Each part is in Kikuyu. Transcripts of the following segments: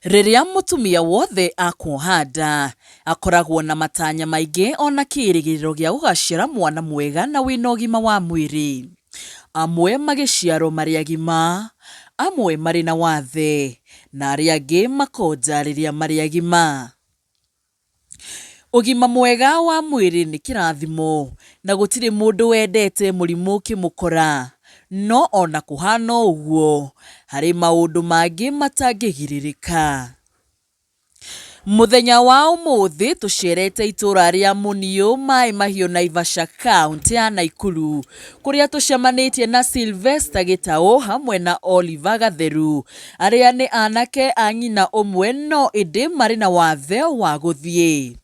Riria mutumia wothe akuoha nda akoragwo na matanya maingi ona kirigiriro gia gugacira mwana mwega na wina ugima wa mwiri. Amwe magiciarwo mari agima, amwe mari na wathe, na aria angi makonjariria mari agima. Ugima mwega wa mwiri ni kirathimo na gutiri mundu wendete murimu kimukora. No ona kuhana uguo hari maundu mangi matangigiririka. Muthenya wa umuthi tucerete itura ria Munio mai mahio Naivasha County ya Naikuru kuria tucemanitie na Sylvester Gitau hamwe na Oliver Gatheru aria ni anake a nyina Umwe no indi mari na wathe wa guthie.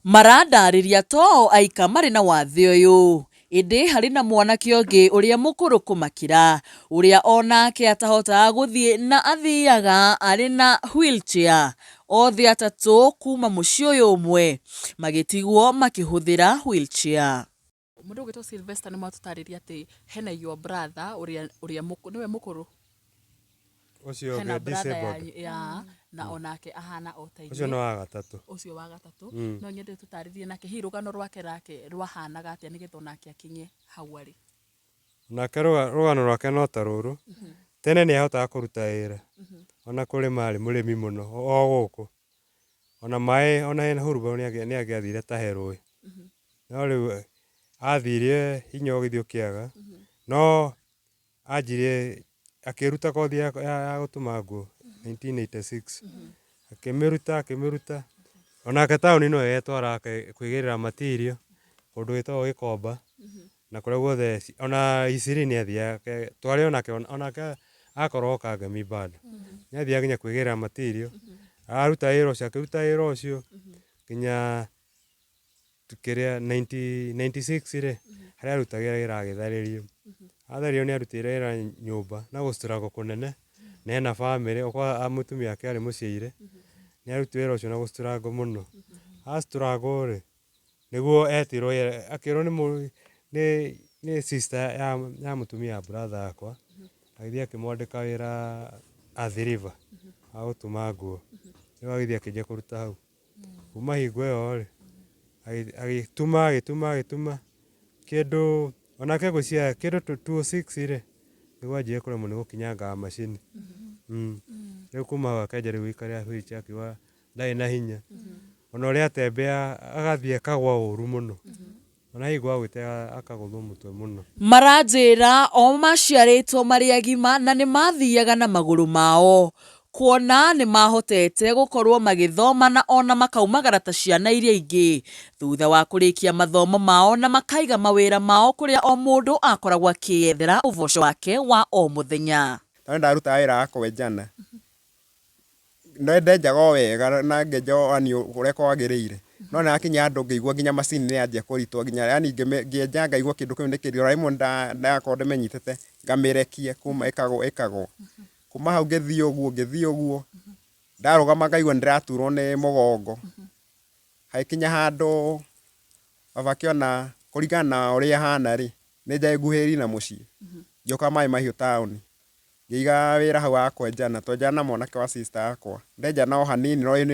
Marandariria to aika mari na wathe uyu indi hari na mwanake ungi uria mukuru kumakira uria onake atahota guthie na athiaga ari na wheelchair. Othe atatu kuma mucii uyu umwe magitigwo makihuthira wheelchair. Mundu ugitwo Sylvester ni matutariria ati hena your brother uria niwe mukuru ucio ge disabled ya na onake ahana Othe ucio no wa gatatu ucio wa gatatu no nyende tutaririe nake hirugano rwake rwahanaga atia nigetho nake akinye hau ari nake rugano rwake no ta ruru tene ni ahotaga kuruta wira ona kuri mari murimi muno o guku ona mai ona ena huruba ni agiathire ta heroi no riu athire hinya ugithio kiaga no ajire akiruta kothi ya gutuma nguo 1986 akimiruta ona katauni no yetwara kwigirira material kundu gitwa Gikomba na kuria guothe ona isiri ni athia twari onake akorwo kangami bado ni athia ginya kwigirira material aruta wira ucio akiruta wira ucio ginya tukiria 96 ri haria arutagira wira agitharirio atharirio ni arutire wira nyumba na gustruggle kunene na ena family okwa mutumia yake ari muciire ni arutire wira ucio na gustruggle muno astruggle ri niguo etirwo akirwo ni sister ya mutumia brother akwa agithia kimwandika wira athiriva agutuma nguo ni agithia akija kuruta hau kuma hingo iyo ri agituma kindu onake gucia kindu 206 ri niguo anjie kuremwo ni gukinyanga macini riu kuma akenja riu ikaria hwicha akiwa ndai na hinya ona uria atembea agathie akagwa uru muno ona hingo agwite akaguthwo mutwe muno. Maranjira o maciaritwo mari agima na ni mathiaga na maguru mao kuona ni mahotete gukorwo magithoma na ona makaumagara ta ciana iria ingi thutha wa kurikia mathomo mao na makaiga mawira mao kuria o mundu akoragwo akiethera uboco wake wa o muthenya. Ndaruta wira akwenjana no ndenjaga wega na ngenja ani uria kwagiriire no na akinya andu ngeigua ginya macini ni anjia kuritwa ginya yani ngenja ngaigua kindu kiu nikiri raimo ndakonde menyitete ngamirekie kuma ikago kuma hau ngethie uguo ndarugama ngaigua ndiraturwo ni mugongo haikinya handu abakiona kurigana uria hana ri ni njai nguhiri na mucii njoka mai mahiu town ngiga wira hau akwenjana twenjana mwanake wa sister akwa ndenja no hanini no ni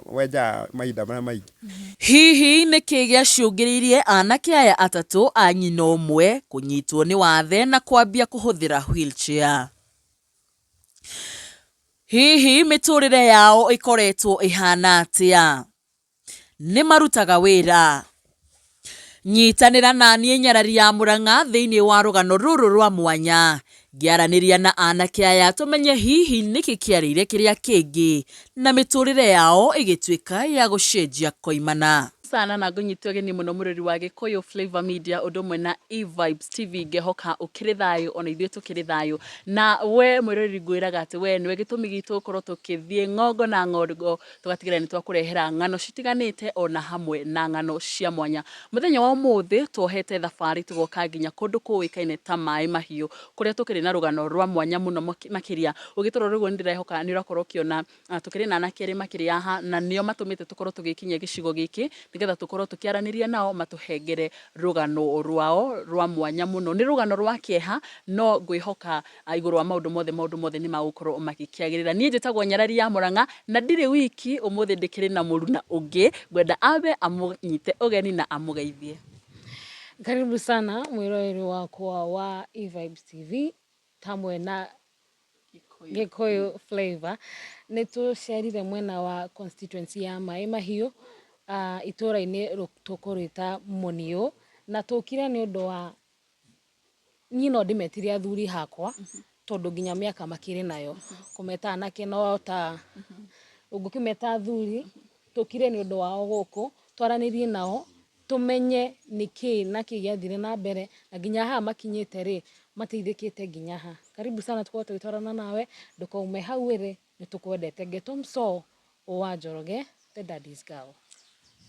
wenja mahinda maingĩ. Hihi ni kigia ciungiririe anake aya atatu a nyina Umwe kunyitwo ni wathe na kwambia kuhuthira wheelchair. Hihi miturire yao ikoretwo ihana atia? Ni marutaga wira? Nyitanira nanie Nyarari ya Murang'a thiini wa rugano ruru rwa mwanya ngiaraniria na anake aya tumenye hihi niki kiarire kiria kingi na miturire yao igituika ya gucenjia koimana. sana na ngunyitio geni muno murori wa Gikuyu Flavor Media udumwe na E-Vibes TV ngehoka ukiri thayo ona ithuĩ tukiri thayo na we murori ngwiraga ati we niwe gitumi gitu korwo tukithie ngongo na ngongo tugatigira ni twakurehera ngano citiganite ona hamwe na ngano cia mwanya muthenya wa umuthi tuohete thabari tugoka nginya kundu kuwikaine ta mai mahiu kuria tukiri na rugano rwa mwanya muno makiria ugitoro rugo ndirehoka ni urakorwo kiona tukiri na Anake makiri aha na nio matumite tukorwo tugikinya gicigo giki nigetha tukorwo tukiaraniria nao matuhengere rugano rwao rwa mwanya muno ni rugano rwa kieha no ngwihoka iguru wa maundu mothe ni magukorwo magikiagirira nie njitagwo Nyarari ya Muranga na ndiri wiki umuthi ndikiri na muruna ungi ngwenda abe amunyite ugeni na amugeithie. Karibu sana mwiroreri wakwa wa E-Vibes TV Hamwe na Gikuyu Flavor nitucerire mwena wa constituency ya Mai Mahiu itura-ini tukurita Munio na tukire ni undu wa nyino ndimetire athuri hakwa tondu nginya miaka makiri nayo kumeta Anake no ta ungukimeta athuri tukire ni undu wao guku twaranirie nao tumenye niki naki giathire na mbere na nginya ha makinyite ri mateithikite nginya ha. Karibu sana tukwa twitwarana nawe ndukaume hau iri nitukwendete Getomso wa Njoroge the daddy's girl.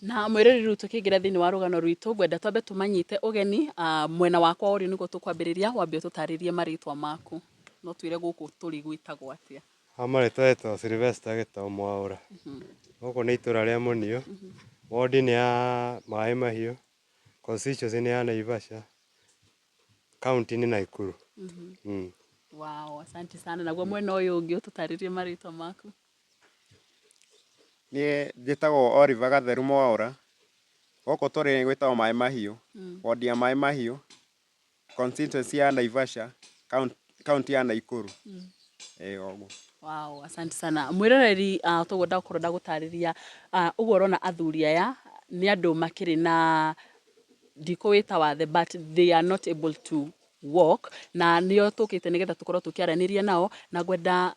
Na mwirori ru tukigira thini wa rugano rwitu ngwenda twambe tumanyite ugeni mwena wakwa uri niguo tukwambiriria wambe tutaririe maritwa maku no twire guku turi gwitagwo atia. Marĩtwa etwo Sylvester Gitau Mwaura guku ni itura ria Munio wodi ni ya Mai Mahiu constituency ni ya Naivasha county ni Nakuru. Wow, asante sana na gwa mwena uyu ungi ututaririe maritwa maku. Niĩ njĩtagwo Oliver Gatheru Mwaura guku tũrĩ gwĩtagwo Mai Mahiu wodi ya Mai Mahiu constituency ya Naivasha county ya Nakuru. Oguo. Wow, asante sana mwiroreri tugwenda gukorwo ndagutariria uguo urona athuri aya ni andu makiri na ndikuwita wathe but they are not able to walk na nio tukite nigetha tukorwo tukiaraniria nao na ngwenda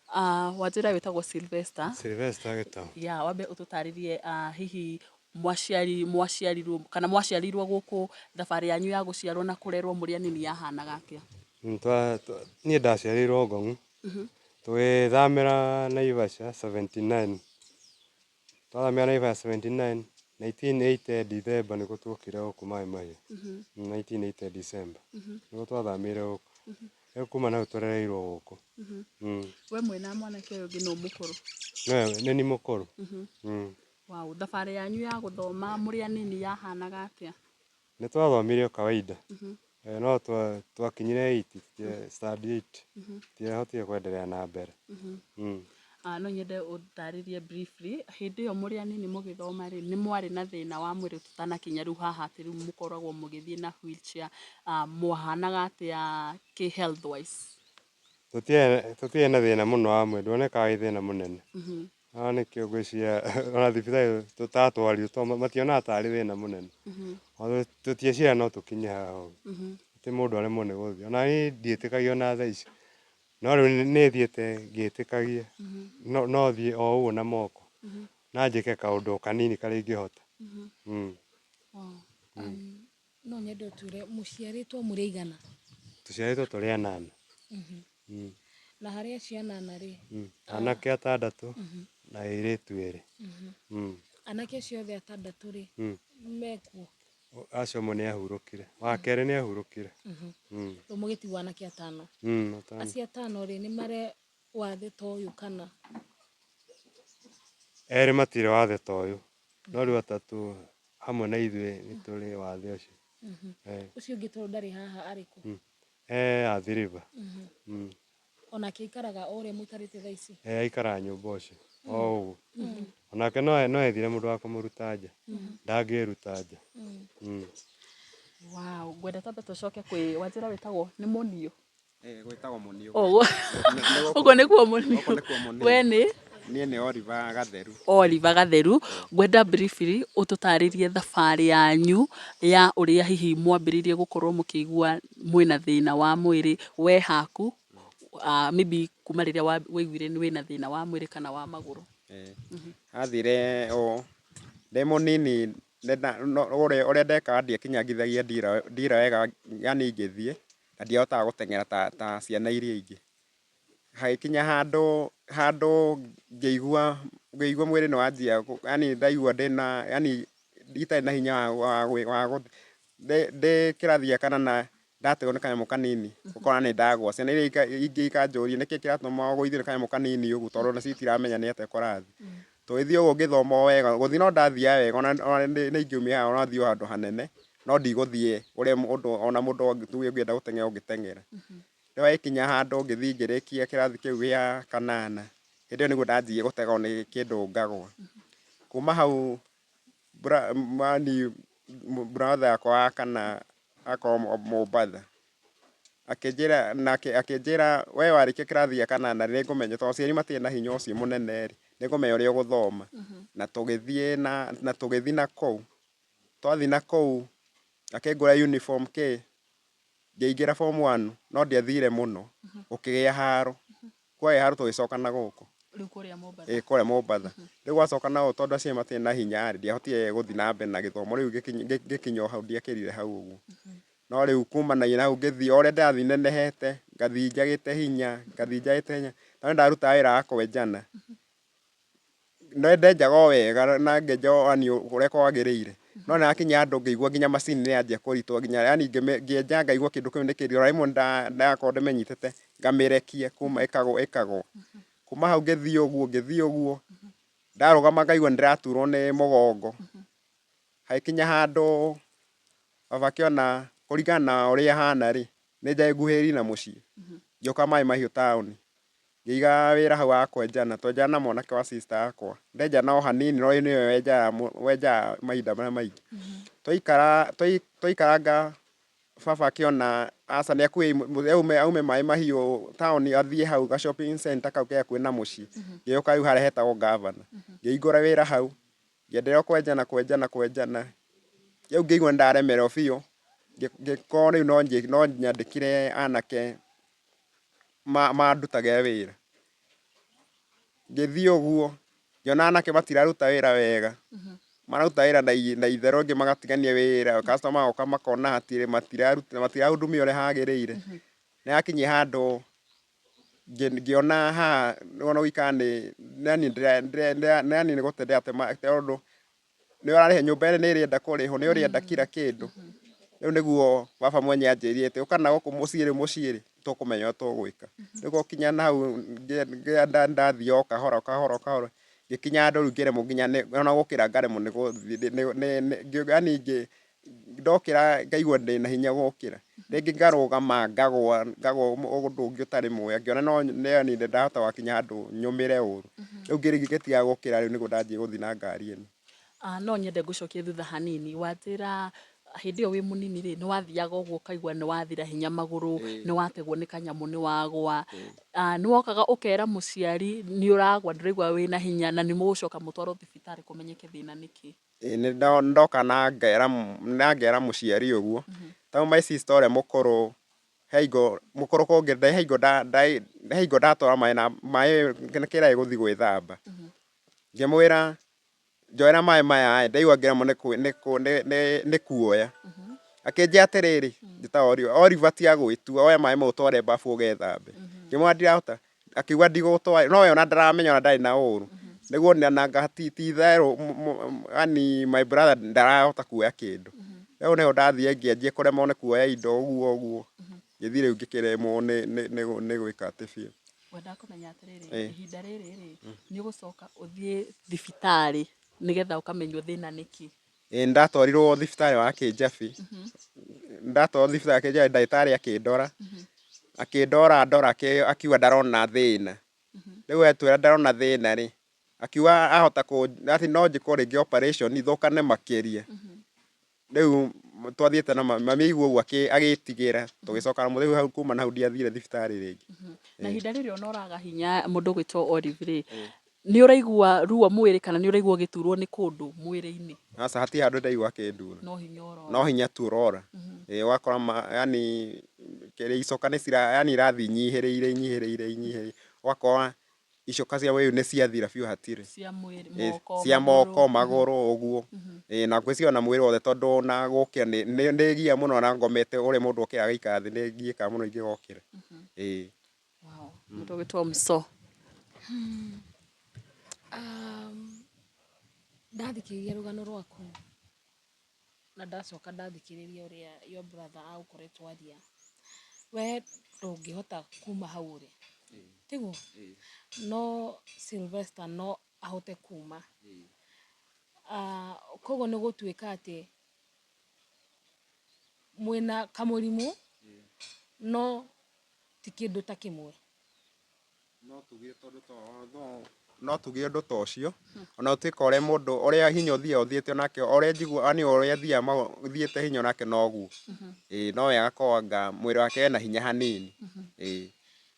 wajira witagwo Sylvester Gitau ya wambe ututaririe hihi mwaciarirwo kana mwaciarirwo guku thabari yanyu ya guciarwo na kurerwo muri anini yahanaga atia. Niĩ ndaciarirwo Ngong'u twithamira Naivasha 79 twathamira Naivasha 79 1980 December niko twokire guku Mai Mahiu 1980 December niko twathamire guku kuma na twerereirwo guku. We mwena Mwanake uyu ngi no mukuru ni ni mukuru. Wow, thabari yanyu ya guthoma muri anini yahanaga atia. Ni twathomire kawaida no twakinyire 8 study 8 tiahotire kwendelea na mbere. No nyende utaririe briefly hindi yo muri anini mugithoma ri ni mwari na thina wa mwiri tutanakinya riu haha ati riu mukoragwo mugithie na wheelchair mwahanaga atia ki health wise. Tutie na thina muno wa mwiri ndoneka wi thina munene. Nikio ngwiciria ona thibitari tutatwario mationaga tari thina munene tutiecira no tukinye haha ti mundu aremwo ni guthii ona ni ndiitikagia ona thaa ici no riu ni thiete ngiitikagia no thii o uguo na moko na njike kaundu kanini kari ingihota. No nyende uture muciaritwo muri igana. Tuciaritwo turi 8 Na haria ciana 8 ri Anake 6 na airitu 2. Anake ciothe 6 ri mekuo acio mo ni ahurukire wa kere ni ahurukire. Mugitigwo Anake 5 acia 5 ri ni mare wathe to uyu kana eri matire wathe to uyu no riu Atatu hamwe na ithuĩ ni turi wathe ucio. Ucio ungi to ndari haha ariku athiriva onake ikaraga ore mutarite thaa ici aikara nyumba ucio o uguo onake no ethire mundu wa kumuruta nja ndangiruta nja. Wow, ngwenda twambe tucoke kwi wajira witagwo ni Munio. Gwitagwo Munio. Uguo niguo Munio. We ni niĩ nĩ Oliver Gatheru. Oliver Gatheru ngwenda briefly ututaririe thabari yanyu ya uria hihi mwambiririe gukorwo mukigua mwina thina wa mwiri we haku maybe kuma riria waiguire ni wina thina wa mwiri kana wa maguru. Athire o ndĩ mũnini ũrĩa ndeka ndiakinyagithagia ndira wega, yani ngĩthiĩ na ndiahotaga gũteng'era ta ciana iria ingĩ. Hagĩkinya handũ ngĩigua mwĩrĩ nĩ wanjia, yani ndaigua yani itarĩ na hinya wa gũthiĩ. Ndĩ kĩrathi gĩa kanana ndategwo nĩ kanyamũ kanini ũkona nĩ ndagwa. Ciana iria ingĩ ikanjũria nĩkĩ kĩratũma ũgũithio nĩ kanyamũ kanini ũguo, tondũ nacio itiramenya nĩ atĩa kũrathiĩ. Tũgĩthiĩ ũguo ngĩthoma o wega, gũthiĩ no ndathiaga wega, ona nĩ ingĩumia haha ona thiĩ handũ hanene, no ndigũthiĩ ũrĩa ona mũndũ tuge ũngĩenda gũteng'era ũngĩteng'era. Rĩu hagĩkinya handũ ngĩthiĩ ngĩrĩkia kĩrathi kĩu gĩa kanana, hĩndĩ ĩyo nĩguo ndanjirie gũtegwo nĩ kĩndũ ngagwa. Kuma hau brother yakwa wa kana akorwo Mombatha, akĩnjĩra we warĩkia kĩrathi gĩa kanana nĩngũmenya, tondũ aciari matirĩ na hinya ũcio mũnene rĩ, nĩngũmenya ũrĩa ũgũthoma. Na tũgĩthiĩ na kũu, twathiĩ na kũu akĩngũra uniform ngĩingĩra form 1 no ndiathire mũno, gũkĩgĩa haro. Kwagĩa haro tũgĩcoka na gũkũ kũrĩa Mombatha. Rĩu gwacoka na gũkũ tondũ aciari matirĩ na hinya rĩ, ndiahotire gũthiĩ na mbere na gĩthomo. Rĩu ngĩkinya o hau ndiakĩrire hau ũguo. No rĩu kumanagia na hau ngĩthiĩ o ũrĩa ndĩrathiĩ nenehete, ngathiĩ njagĩte hinya. Na niĩ ndarutaga wĩra wa kwenjana. No ndenjaga o wega na ngenja ũrĩa kwagĩrĩire. No nĩ hakinya handũ ngĩigua nginya macini nĩ yanjia kũritũha, nginya yani ngĩenja ngaigua kĩndũ kĩu nĩ kĩritũ. Rĩmwe ndakorwo ndĩmĩnyitĩte ngamĩrekia kuma ĩkagwa. Kuma hau ngĩthiĩ ũguo, ndarũgama ngaigua nĩndĩraturwo nĩ mũgongo. Hagĩkinya handũ baba akĩona kũringana na ũrĩa hana rĩ, nĩ nguhĩrĩirie na mũciĩ. Ngĩũka Maĩ Mahiũ taũni, ngĩiga wĩra hau wa kwenjana, twenjana na mwanake wa sister yakwa. Ndenjana o hanini no nĩwe wenjaga mahinda marĩa maingĩ. Twaikaranga baba akĩona aca aume Maĩ Mahiũ taũni athiĩ hau ga shopping center kau ke hakuhĩ na mũciĩ. Ngĩũka rĩu harĩa hetagwo Gavana. Ngĩhingũra wĩra hau, ngĩenderea kwenjana. Rĩu ngĩigua nĩndaremererwo biũ, ngĩkorwo rĩu no nyandĩkire anake mandutage wĩra. Ngĩthiĩ ũguo, ngĩona anake matiraruta wĩra wega. Mararuta wĩra na itherũ, angĩ magatigania wĩra, customer magoka makona matirahudumia ũrĩa hagĩrĩire. Nĩ hakinyire handũ ngĩona haha ona gũikara nĩ gũte ndĩrate, tondũ nĩ ũrarĩha nyũmba nĩ ĩrenda kũrĩhwo, nĩ ũrenda kira kĩndũ. Rĩu nĩguo baba mwenye anjĩrire atĩ ũka na gũkũ mũciĩ rĩ, tũkũmenya ũrĩa tũgwĩka. Rĩu gwakinya na hau ndathiĩ o kahora. Ngĩkinya handũ rĩu ngĩremwo nginya ona gũkĩra ngaremwo nĩ gũthiĩ, yani ndokĩra ngaigua ndĩna hinya gũkĩra. Rĩngĩ ngarũgama ngagwa ũndũ ũngĩ ũtarĩ mwega, ngĩona no nĩ ndahota gwakinya handũ nyũmĩre ũru. Rĩu ngĩtiga gũkĩra, rĩu nĩguo ndanjia gũthiĩ na ngari ĩno. No nyende ngũcokie thutha hanini, wanjĩra hĩndĩ ĩyo wĩ mũnini rĩ, nĩ wathiaga ũguo ũkaigua nĩ wathira hinya magũrũ, nĩ wategwo nĩ kanyamũ nĩ wagwa. Nĩ wokaga ũkera mũciari nĩ ũragwa ndũraigua wĩna hinya na nĩ mũgũcoka mũtwarwo thibitarĩ kũmenyeke thĩna nĩkĩ? Nĩ ndoka na ngera mũciari ũguo. Tondũ my sister ũrĩa mũkũrũ he hingo ndatwara maĩ kĩraĩ gũthiĩ gwĩthamba. Ngĩmwĩra njoera maĩ maya, ndaigua ngĩremwo nĩ kuoya. Akĩnjĩra atĩrĩrĩ, njĩtaga Oliver tiga gwĩtua, oya maĩ mau ũtware bafu ũgethambe. Ngĩmwĩra ndirahota, akiuga ndigũtware, no we ona ndaramenya ona ndarĩ na ũru. Nĩguo nanga ti itherũ, yani my brother ndarahota kuoya kĩndũ. Rĩu nĩho ndathire ngĩanjia kũremwo nĩ kuoya indo ũguo. Ngĩthiĩ rĩu ngĩkĩremwo nĩ gwĩka atĩ biũ. Ngwendaga kũmenya atĩrĩrĩ, ihinda rĩrĩ rĩ, nĩ ũgũcoka ũthiĩ thibitarĩ nĩgetha ũkamenywo thĩna nĩkĩ? Ndatwarirwo thibitarĩ wa Kĩnjabi. Ndatwarirwo thibitarĩ wa Kĩnjabi, ndagĩtarĩ akĩndora akiuga ndarona thĩna. Rĩu atwĩra ndarona thĩna rĩ, akiuga ahota atĩ no njĩkwo rĩngĩ operation ithũkane makĩria. Rĩu twathiĩte na mami aigua ũguo agĩtigĩra, tũgĩcoka na rĩu kuma na hau ndiathire thibitarĩ rĩngĩ. Na ihinda rĩrĩ ona ũraga hinya mũndũ gwĩtwo Olive rĩ, nĩ ũraigua ruo mwĩrĩ kana nĩ ũraigua ũgĩturwo nĩ kũndũ mwĩrĩ-inĩ? Aca hatirĩ handũ ndaigua akĩndura. No hinya tu ũrora. Ũgakora yani icoka yani irathiĩ inyihĩrĩire. Ũgakora icoka cia wĩyũ nĩ ciathira biũ hatirĩ. cia mwĩrĩ moko Cia moko magũrũ ũguo. Na ngwĩciria mwĩrĩ wothe tondũ na gũkĩra nĩ gia mũno na ngomete ũrĩa mũndũ okĩra agaikara thĩ nĩ giĩkaga mũno ingĩgokĩra. Wow. Mũndũ ũgĩtwo Mso. Ndathikĩrĩria rũgano rwaku na ndacoka ndathikĩrĩria ũrĩa your brother agũkoretwo aria, we ndũngĩhota kuma hau ũrĩ tiguo, no Sylvester no ahote kuma. Koguo nĩ gũtuĩka atĩ mwĩna kamũrimũ no ti kĩndũ ta kĩmwe. No tuge ũndũ ta ũcio ona ũtuĩka ũrĩa mũndũ ũrĩa hinya ũthiĩte onake ũrĩa njigua ani ũrĩa thiĩte hinya onake noguo. No we agakorwo anga mwĩrĩ wake wĩna hinya hanini.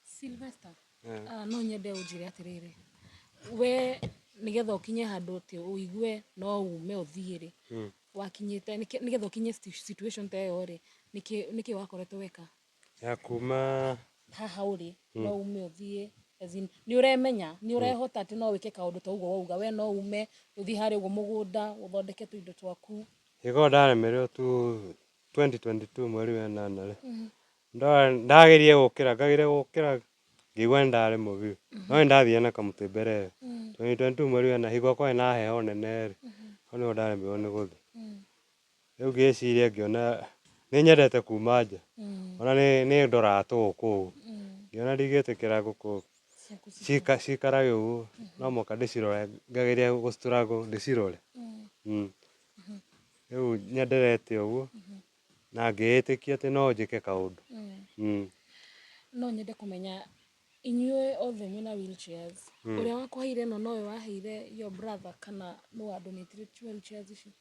Sylvester, no nyende ũnjĩre atĩrĩrĩ, we nĩgetha ũkinye handũ atĩ ũigue no ume ũthiĩ rĩ, wakinyĩte nĩgetha ũkinye situation ta ĩyo rĩ, nĩkĩ wakoretwo weka? Ya kuma haha ũrĩ no ume ũthiĩ, nĩ ũremenya nĩ ũrehota atĩ no wĩke kaũndũ ta ũguo wauga, we no ume ũthiĩ harĩa ũguo mũgũnda ũthondeke tũindo twaku? Ĩkorwo ndaremereirwo tu 2022 mweri wa ĩnana rĩ, ndageria gũkĩra ngĩigua nĩndaremwo biũ, no nĩndathiaga na kamũtĩ mbere 2022 mweri wa ĩnana hingo kwarĩ na heho nene rĩ, hau nĩho ndaremirwo nĩ gũthiĩ. Rĩu ngĩciria ngĩona nĩ nyendete kuma nja, ona nĩ ndoraga tũgũkũ ũguo, ngĩona ndingĩtĩkĩra ngũkũ cikarage ũguo, no mũhaka ndĩcirore, ngageria gũ struggle ndĩcirore. Rĩu nyenderete ũguo na ngĩĩtĩkia atĩ no njĩke kaũndũ. No nyende kũmenya inyuĩ othe mwĩna wheelchairs, ũrĩa wakũheire ĩno nowe waheire your brother kana no wa donate wheelchairs ici?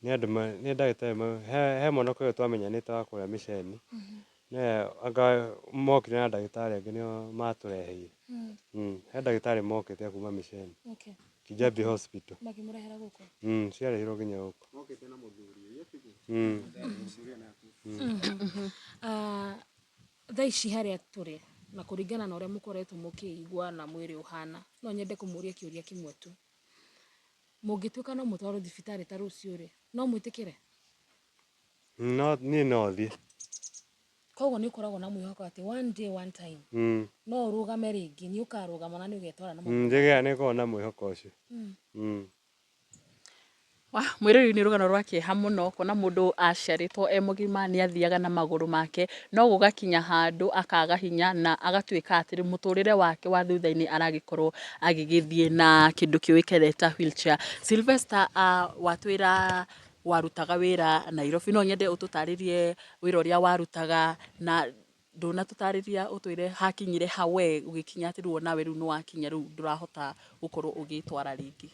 Nĩ ndagĩtarĩ he mwanake ũyũ twamenyanĩte wa kũrĩa Mĩceni, anga mokire na ndagĩtarĩ angĩ nĩo matũreheire. He ndagĩtarĩ mokĩte a kuma Mĩceni, Kijabi Hospital. Makĩmũrehera gũkũ? Ciarehirwo nginya gũkũ. Mokĩte na mũthuri Thaa ici harĩa tũrĩ na kũringana na ũrĩa mũkoretwo mũkĩigua na mwĩrĩ ũhana, no nyende kũmũria kĩũria kĩmwe tu. Mũngĩtuĩka no mũtwarwo thibitarĩ ta rũciũ rĩ, no mwĩtĩkĩre? Niĩ no thiĩ. Koguo nĩ ũkoragwo na mwĩhoko atĩ one day one time no ũrũgame rĩngĩ, nĩ ũkarũgama na nĩ ũgetwara na maũndũ? Nĩ ngoragwo na mwĩhoko ũcio. Mwĩrĩrĩ nĩ rũgano rwa kĩeha mũno kuona mũndũ aciarĩtwo e mũgima nĩ athiaga na magũrũ make, no gũgakinya handũ akaga hinya na agatuĩka atĩ mũtũrĩre wake wa thutha-inĩ aragĩkorwo agĩgĩthiĩ na kĩndũ kĩũĩkaine ta wheelchair. Sylvester, watwĩra warutaga wĩra Nairobi, no nyende ũtũtarĩrie wĩra ũrĩa warutaga na ndũnatũtarĩria ũtwĩre hakinyire hawe ũgĩkinya atĩ rĩu nawe rĩu nĩ wakinya rĩu ndũrahota gũkorwo ũgĩtwara rĩngĩ?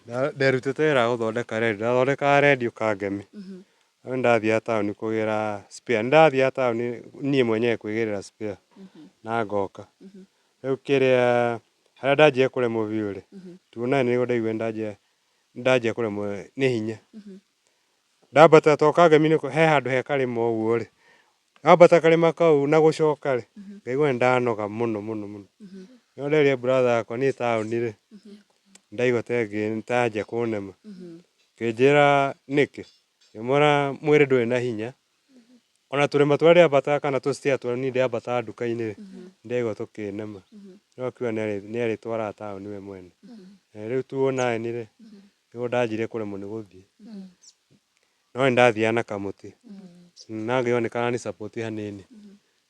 Nderutĩte wĩra wa gũthondeka redio, ndathondekaga redio Kangemi. Rĩu ndathiaga taũni kũgĩra spare, nĩndathiaga taũni niĩ mwenyewe kwĩgĩrĩra spare na ngoka. Rĩu kĩrĩa harĩa ndanjia kũremwo biũ rĩ, tuona nĩguo ndaigua ndanjia kũremwo nĩ hinya. Ndambata to Kangemi he handũ he karĩma ũguo rĩ, ndambata karĩma kau na gũcoka rĩ, ngaigua nĩndanoga mũno mũno mũno. Nĩguo nderia brother yakwa niĩ taũni rĩ, ndaigua nĩtanjia kũnema. Akĩnjĩra nĩkĩ, ngĩmwĩra mwĩrĩ ndũrĩ na hinya, ona tũrĩma tũrĩa ndĩambataga kana tũ stair tũrĩa niĩ ndĩambataga nduka-inĩ rĩ, ndĩraigua tũkĩnema. Rĩu akiuga nĩarĩtwaraga taũni we mwene. Rĩu 2009 rĩ, nĩguo ndanjirie kũremwo nĩ gũthiĩ, no nĩndathiaga na kamũtĩ na ngĩona nĩ karani support hanini.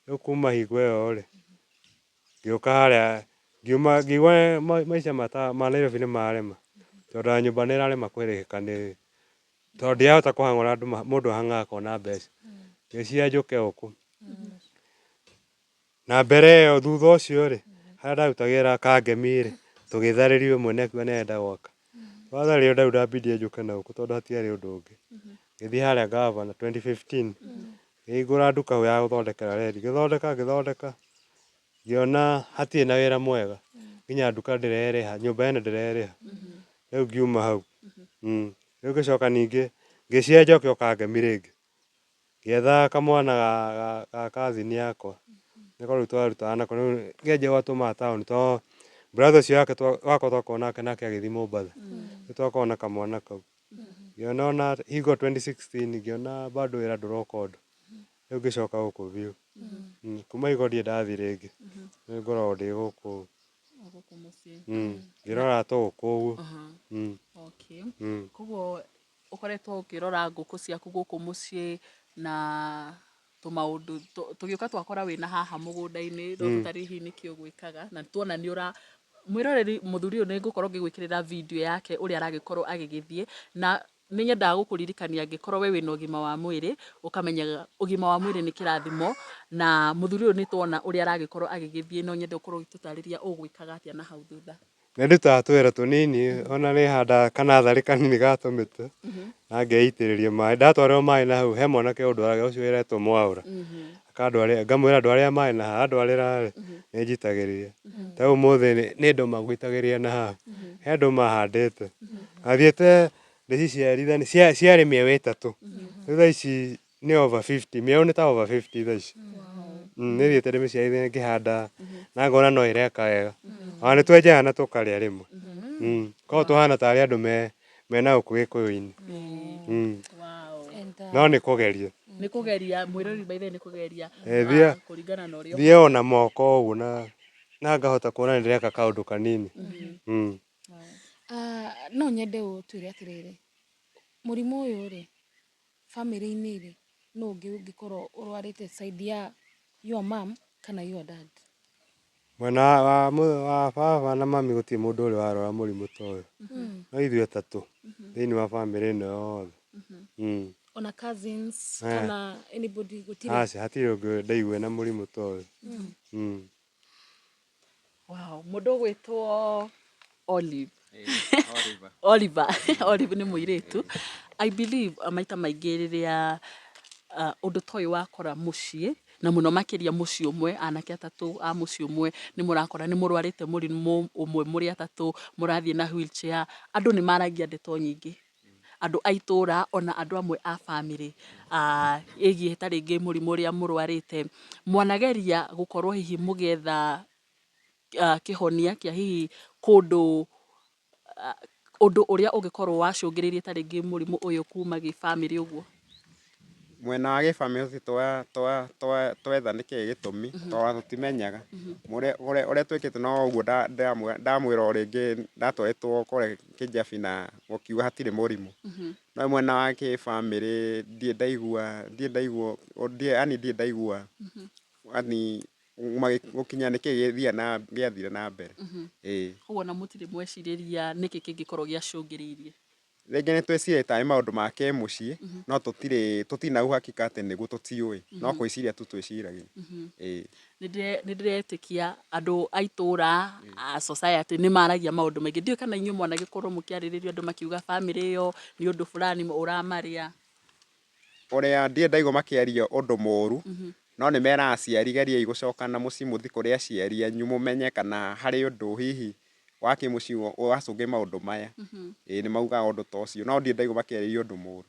Rĩu kuma hingo ĩyo rĩ, ngĩũka harĩa ngĩigua maica ma Nairobi nĩ marema, tondũ ona nyũmba nĩ ĩrarema kũrĩhĩka tondũ ndiahota kũhang'ũra andũ, mũndũ ahang'aga akona mbeca. Ngĩciria njũke gũkũ. Na mbere ĩyo thutha ũcio rĩ, harĩa ndarutagĩra wĩra Kangemi rĩ, tũgĩtharĩrio ĩmwe nĩakiuga nĩarenda gwaka. Twatharirwo rĩu ndambindire njũke na gũkũ tondũ hatiarĩ ũndũ ũngĩ. Ngĩthiĩ harĩa Gavana 2015, ngĩhingũra nduka ya gũthondekera redio, ngĩthondeka ngĩona hatirĩ na wĩra mwega, nginya nduka ndĩrerĩha, nyũmba ĩno ndĩrerĩha. Rĩu ngiuma hau. Rĩu ngĩcoka ningĩ ngĩciria njoke o Kangemi rĩngĩ, ngĩetha kamwana ga cousin yakwa, nĩko rĩu twarutaga nako, rĩu ngĩanjia gũgatũma taũni tondũ brother ũcio wake wakwa twakorwo nake agĩthiĩ Mombatha, nĩ twakorwo na kamwana kau, ngĩona ona hingo 2016 ngĩona bado wĩra ndũroka ũndũ, rĩu ngĩcoka gũkũ biũ, kuma hingo ndirĩ ndathiĩ rĩngĩ, nĩ ngoragwo ndĩ gũkũ ngĩrora tũgũkũ ũguo. Okay. Koguo ũkoretwo ũkĩrora ngũkũ ciaku gũkũ mũciĩ na tũmaũndũ tũgĩũka twakora wĩna haha mũgũnda-inĩ, no tũtarĩ hihi nĩkĩ ũgwĩkaga, na tuona nĩ mwĩroreri mũthuri ũyũ nĩ ngũkorwo ngĩgwĩkĩrĩra video yake ũrĩa aragĩkorwo agĩgĩthiĩ, na nĩ nyendaga gũkũririkania angĩkorwo we wĩna ũgima wa mwĩrĩ, ũkamenyaga ũgima wa mwĩrĩ nĩ kĩrathimo, na mũthuri ũyũ nĩ tuona ũrĩa aragĩkorwo agĩgĩthiĩ, no nyende ũkorwo ũgĩtũtarĩria ũgwĩkaga atĩa na hau thutha. Nĩ ndutaga tũwĩra tũnini, ona nĩ handaga kanatharĩ kanini ga tũmĩtĩ, na ngaitĩrĩria maĩ, ndatwarĩrwo maĩ na hau, he mwanake ũndwaraga ũcio wĩretwo Mwaũra, ngamwĩra ndwarĩra maĩ na haha, andwarĩra nĩ njitagĩrĩria, ta rĩu ũmũthĩ nĩ ndũma ngũitagĩrĩria na haha, he ndũma handĩte, ngathiĩte ndĩciciarithanie, ciarĩ mĩeũ ĩtatũ, rĩu thaa ici nĩ over 50, mĩeũ nĩ ta over 50 thaa ici, nĩ thiĩte ndĩmĩciarithanie ngĩhanda, na ngona no ĩreka wega, ona nĩ twenjaga na tũkarĩa rĩmwe, koguo tũhana tarĩ andũ mena gũkũ gĩkũyũ-inĩ, no nĩ kũgeria. Nĩ kũgeria, mwĩrori by the way nĩ kũgeria kũringana na ũrĩa thiĩ ona moko ũguo na ngahota kuona nĩ ndĩreka kaũndũ kanini. No nyende ũtwĩre atĩrĩrĩ, mũrimũ ũyũ rĩ, bamĩrĩ-inĩ rĩ, no ũngĩkorwo ũrwarĩte side ya your mom kana your dad? Mwena wa baba na mami gũtirĩ mũndũ ũrĩ warwara mũrimũ ta ũyũ, no ithuĩ atatũ thĩinĩ wa bamĩrĩ ĩno yothe. Ona cousins kana anybody gũtirĩ? Aca, hatirĩ ũngĩ ndaigua na mũrimũ ta ũyũ. Wow, mũndũ ũgwĩtwo Olive. Oliver nĩ mũirĩtu. I believe maita maingĩ rĩrĩa ũndũ ta ũyũ wakora mũciĩ, na mũno makĩria mũciĩ ũmwe, anake atatũ a mũciĩ ũmwe nĩ mũrakora nĩ mũrwarĩte mũrimũ ũmwe mũrĩ atatũ, mũrathiĩ na wheelchair, andũ nĩ maragia ndeto nyingĩ, andũ a itũũra ona andũ amwe a bamĩrĩ ĩgiĩ ta rĩngĩ mũrimũ ũrĩa mũrwarĩte, mwanageria gũkorwo hihi mũgetha kĩhonia kĩa hihi kũndũ ũndũ ũrĩa ũngĩkorwo wacũngĩrĩirie ta rĩngĩ mũrimũ ũyũ kuma gĩ-bamĩrĩ ũguo? Mwena wa gĩ-bamĩrĩ twetha nĩkĩĩ gĩtũmi, tondũ tũtimenyaga, ũrĩa twĩkĩte no ũguo ndamwĩra o rĩngĩ ndatwarĩtwo kũrĩa Kĩjabi na gũkiuga hatirĩ mũrimũ, no mwena wa gĩ-bamĩrĩ ndirĩ ndaigua gũkinya nĩkĩĩ gĩathire na mbere. Ũguo na mũtirĩ mwecirĩria nĩkĩ kĩngĩkorwo gĩacũngĩrĩirie? Rĩngĩ nĩ twĩciragia tarĩ maũndũ ma kĩmũciĩ, no tũtina uhakika atĩ nĩguo tũtiũĩ, no gwĩciria tu twĩciragia. Nĩ ndĩretĩkia andũ a itũũra, society nĩ maragia maũndũ maingĩ. Ndiũĩ kana inyuĩ mwanagĩkorwo mũkĩarĩrĩrio andũ makiuga bamĩrĩ ĩyo nĩ ũndũ fulani ũramarĩa? Ũrĩa ndirĩ ndaigua makĩaria ũndũ mũũru, no nĩ meraga aciari geriai gũcoka na mũciĩ mũthiĩ kũrĩ aciari anyu mũmenye kana harĩ ũndũ hihi wa kĩmũciĩ wacũngĩrĩria maũndũ maya. Nĩ maugaga ũndũ ta ũcio, no ndirĩ ndaigua makĩarĩria ũndũ mũũru.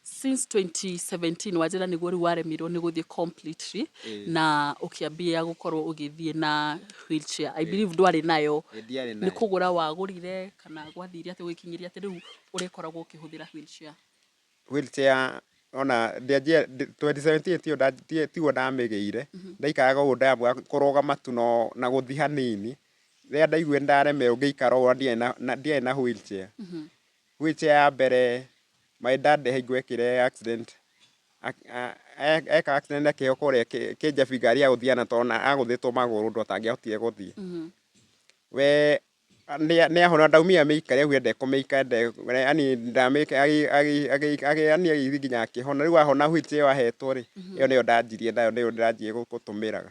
Since 2017 wanjĩra nĩguo rĩu waremirwo nĩ gũthiĩ completely, na ũkĩambia gũkorwo ũgĩthiĩ na wheelchair. I believe ndwarĩ nayo, nĩ kũgũra wagũrire kana gwathire atĩ gũgĩkinyĩria atĩ rĩu ũrĩkoragwo ũkĩhũthĩra wheelchair? Wheelchair ona 2017 tiguo ndamĩgĩire, ndaikaraga ũguo ndambuga kũrũgama tu na gũthiĩ hanini, rĩrĩa ndaiguire ndaremerwo ngĩikara ũguo ndiarĩ na wheelchair. Wheelchair ya mbere my dad haigwekire accident, eka accident akĩheo kũrĩa Kĩjabi ngari ya gũthiana tondũ agũthĩtwo magũrũ ũndũ atangĩahotire gũthiĩ. We nĩ ahona ndaumia mĩikare augire ndekũmĩikara, yani agĩthiĩ nginya akĩhona, rĩu ahona wheelchair ĩyo ahetwo rĩ, ĩyo nĩyo ndanjirie nayo, nĩyo ndĩranjirie gũtũmĩraga.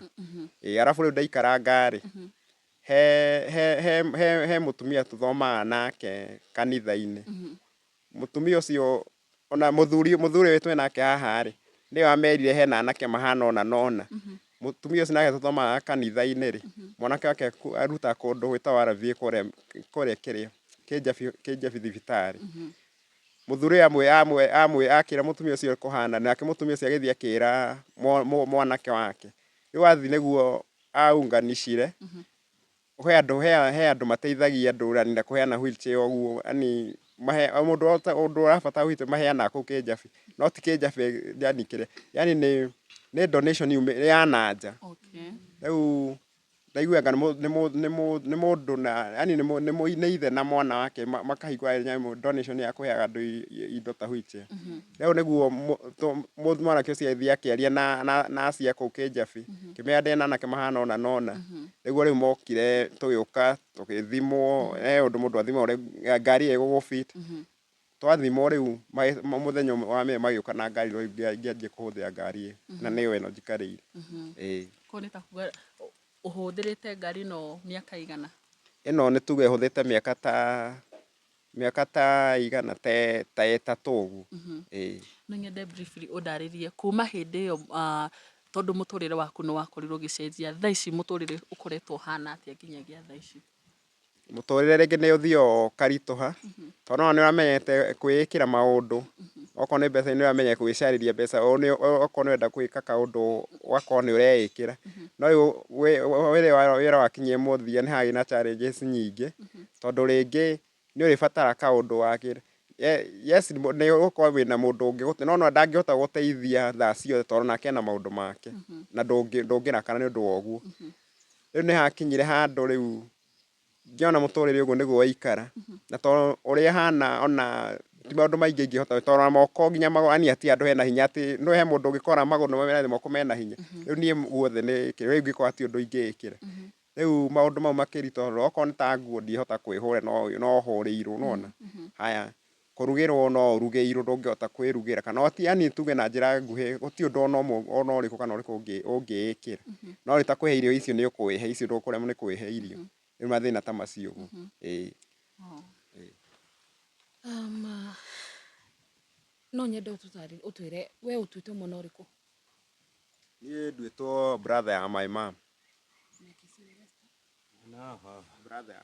Arabu rĩu ndaikarangaga rĩ, he mũtumia tũthomaga nake kanitha-inĩ, mũtumia ũcio ona mũthuri ũyũ twĩ nake haha rĩ, nĩwe amerire hena anake mahana ũna na ũna. Mũtumia ũcio nake tũthomaga kanitha-inĩ rĩ, mwanake wake arutaga kũndũ gwĩtagwo RVA kũrĩa kĩrĩa Kĩjabi thibitarĩ. Mũthuri amwe akĩra mũtumia ũcio kũhana, nake mũtumia ũcio agĩthiĩ akĩra mwanake wake. Rĩu athiĩ nĩguo aunganishire, he andå mateithagia ndårani na kũheana wheelchair ũguo yani mũndũ ũrabatara wheelchair maheanaga kũu kĩnjabi no ti kĩnjabi yani kĩrĩa yani nĩ donation ya nanja rĩu ndaiguaga nĩ mũndũ na yani nĩ ithe na mwana wake makahingũra donation ya kũheaga andũ indo ta wheelchair rĩu nĩguo mwanake ũcio athiĩ akĩaria na acia kũu kĩnjabi kĩmera ndĩ na anake mahana ona nona nĩguo rĩu mokire tũgĩũka tũgĩthimwo ũndũ mũndũ athimwo ngari ĩgũgũ fit twathimwo rĩu mũthenya wa mbere magĩũka na ngari rĩu ngĩanjia kũhũthĩra ngari na nĩyo ĩno njikarĩire ko nĩ ta kuga ũhũthĩrĩte ngari no mĩaka igana ĩno nĩ tuge hũthĩte mĩaka ta igana ta ĩtatũ ũguo no nyende briefly ũndarĩrie kuma hĩndĩ ĩyo tondũ mũtũrĩre waku nĩ wakorirwo ũgĩcenjia thaa ici mũtũrĩre ũkoretwo ũhana atĩa nginyagia thaa ici mũtũrĩre rĩngĩ nĩ ũthiaga ũkaritũha tondũ nĩ ũramenyete kwĩĩkĩra maũndũ okorwo nĩ mbeca nĩ ũramenya gwĩcarĩria mbeca okorwo nĩ ũrenda gwĩka kaũndũ ũgakorwo nĩ ũreĩkĩra no wĩra wakinyie mũthia nĩ harĩ na challenges nyingĩ tondũ rĩngĩ nĩ ũrĩbatara kaũndũ wakĩra yes nĩ ũgũkorwo wĩna mũndũ ũngĩ no ndangĩhota gũteithia thaa ciothe tondũ nake ena maũndũ make na ndũngĩrakara nĩ ũndũ wa ũguo rĩu nĩ hakinyire handũ rĩu ngĩona mũtũrĩre ũguo nĩguo waikara na tondũ ũrĩa hana ona ti maũndũ maingĩ ingĩhota tondũ na moko nginya magũrũ ati andũ hena hinya atĩ no he mũndũ ũngĩkora magũrũ mena moko mena hinya rĩu niĩ guothe nĩ rĩu ngĩkora ti ũndũ ingĩĩkĩra rĩu maũndũ mau makĩritũha okorwo nĩ ta nguo ndihota kwĩhũra no hũrĩirwo nona haya kũrugĩrwo no ũrugĩirwo ndũngĩhota kwĩrugĩra kana yani tuge na njĩra nguhĩ gũtirĩ ũndũ ona ũrĩkũ kana ũrĩkũ ũngĩĩkĩra no rĩ ta kwĩhe irio icio nĩ ũkwĩhe icio ndũkũremwo nĩ kwĩhe irio rĩu mathĩna ta macio no nyende ũtwĩre we ũtuĩte mwana ũrĩkũ niĩ nduĩtwo brother ya my mom brother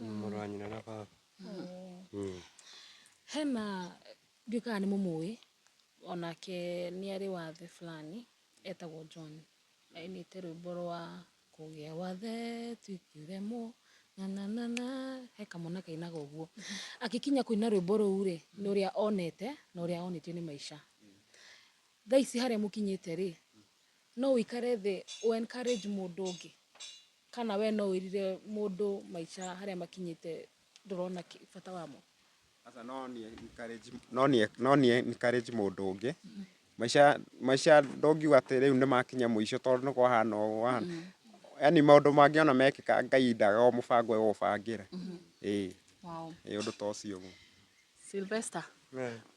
mũrũ wa nyina na baba hena ndiũkaga nĩ mũmũĩ onake nĩ arĩ wathe fulani etagwo John ainĩte rwĩmbo rwa kũgĩa wathe tikiremo na he kamwana kainaga ũguo agĩkinya kũina rwĩmbo rũu rĩ nĩ ũrĩa onete na ũrĩa onetio nĩ maica thaa ici harĩa mũkinyĩte rĩ no ũikare thĩ encourage mũndũ ũngĩ kana we no wĩrire mũndũ maica harĩa makinyĩte ndũrona bata wamo asa no niĩ encourage mũndũ ũngĩ maica ndongiuga atĩ rĩu nĩ makinya mũico tondũ nĩ kwahana ũguo yani maũndũ mangĩ ona mekĩka Ngai ndaga o mũbango egũbangĩra ũndũ ta ũcio ũguo Sylvester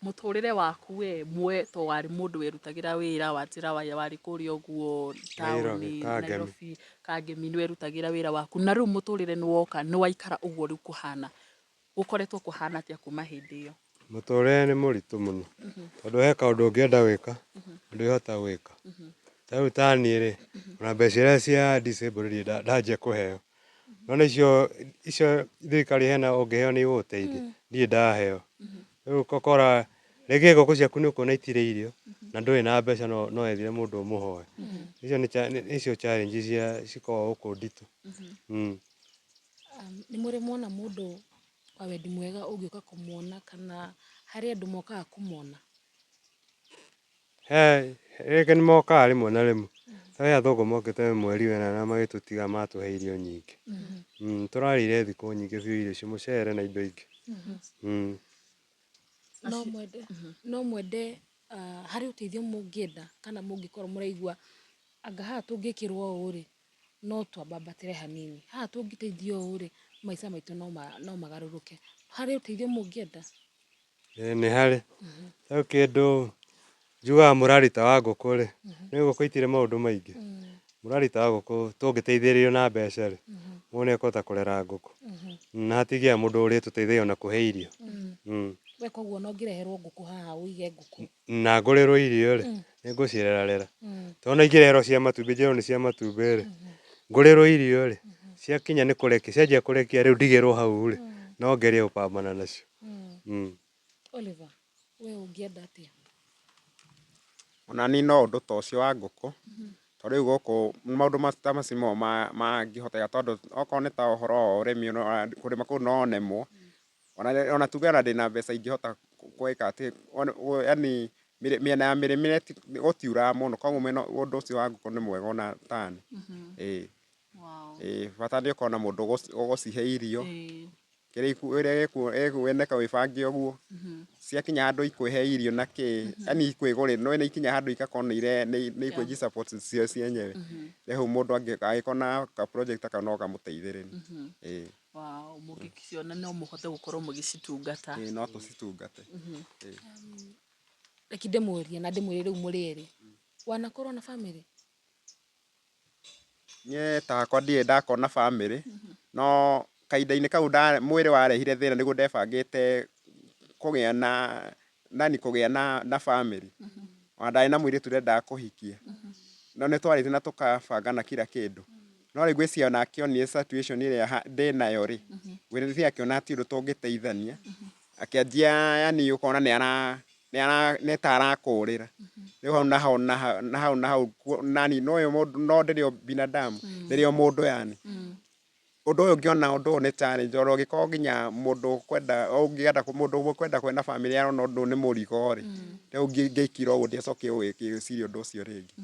mũtũrĩre waku we mwe to warĩ mũndũ werutagĩra wĩra wanjĩra warĩ kũrĩa ũguo taũni Nairobi Kangemi nĩ werutagĩra wĩra waku na rĩu mũtũrĩre nĩ woka nĩ waikara ũguo rĩu kũhana ũkoretwo kũhana atĩa kuma hĩndĩ ĩyo mũtũrĩre nĩ mũritũ mũno tondũ he kaũndũ ũngĩenda gwĩka ndwĩhota gwĩka rĩu ta niĩ rĩ ona mbeca iria cia disable ndanjia kũheo no icio thirikari hena ũngĩheo nĩ igũgũteithia ndirĩ ndaheo rĩu ũgakora rĩngĩ ngũkũ ciaku nĩ ũkuona itirĩ irio na ndũrĩ na mbeca no ethire mũndũ ũmũhoe icio challenges cikoragwo gũkũ nditũ nĩ mũrĩ mwona mũndũ wa wendi mwega ũngĩũka kũmuona kana harĩ andũ mokaga kũmuona rĩngĩ nĩ mokaga rĩmwe na rĩmwe ta he athũngũ mokĩte mweri wena na magĩtũtiga matũhe irio nyingĩ tũrarĩire thikũ nyingĩ biũ irio cia mũcere na indo ingĩ no mwende harĩ ũteithio mũngĩenda kana mũngĩkorwo mũraigua anga haha tũngĩkĩrwo ũũ rĩ no twambambatĩre hanini haha tũngĩteithio ũũ rĩ maica maitũ no magarũrũke harĩ ũteithio mũngĩenda nĩ harĩ rĩu kĩndũ njugaga mũrarita wa ngũkũ rĩ nĩ ngũkũ itirĩ maũndũ maingĩ mũrarita wa ngũkũ tũngĩteithĩrĩrio na mbeca rĩ mũndũ nĩ ekũhota kũrera ngũkũ na hatigĩa mũndũ ũrĩtũteithagia ona kũhe irio we koguo no ngĩreherwo ngũkũ haha ũige ngũkũ na ngũrĩrwo irio rĩ nĩ ngũcirerarera tondũ na ingĩrerwo cia matumbĩ njerwo nĩ cia matumbĩ rĩ ngũrĩrwo irio rĩ ciakinya nĩ kũrekia cianjia kũrekia rĩu ndigĩrwo hau rĩ no ngerie gũpambana nacio Oliver we ũngĩenda atĩa ona ni no ũndũ ta ũcio wa ngũkũ tondå rä u gå kå maå ndå ta macio mangä hoteka tondå okorwo nä ta å horo wa å rä mi kå rä ma kå no nemwo ona tuge ona ndä na mbeca ingä hota gwä ka atä yani mĩena ya mĩrĩmĩre gũtiuraga mũno koguo ũndũ ũcio wa ngũkũ nĩ mwega ona tani bata nĩ ũkorwo na mũndũ ũgũcihe irio kĩrĩa ĩkuoneka wĩbange ũguo ciakinya handũ ikwĩhe irio na kĩ yani ikwĩgũrĩra no nĩ ikinya handũ igakorwo nĩ ikwĩji support cio cienyewe rĩu mũndũ angĩkorwo na ka project aka no kamũteithĩrĩrie mũngĩciona no mũhote gũkorwo mũgĩcitungata no tũcitungate reke ndĩmũrie na ndĩmwĩre rĩu mũrĩ erĩ wanakorwo na family niĩ takwa ndirĩ ndakona family no kahinda-inĩ kau mwĩrĩ warehire thĩna nĩguo ndebangĩte kũgĩa na family ona ndarĩ na mũirĩtu ndendaga kũhikia no nĩ twarĩte na tũkabanga na kila kĩndũ no rĩu ngwĩciria ona akĩonire situation ĩrĩa ndĩ nayo rĩ ngwĩciria akĩona ti ũndũ tũngĩteithania akĩanjia yani ũkona nĩ ta arakũrĩra rĩu hau na hau nani no ndĩrĩ o binadamu ndĩrĩ o mũndũ yani ũndũ ũyũ ũngĩona ũndũ ũyũ nĩ challenge ona ũngĩkorwo nginya mũndũ ũkwenda kwenda family arona ũndũ nĩ mũrigo rĩ rĩu ngĩikira ũguo ndiacoke gwĩciria ũndũ ũcio rĩngĩ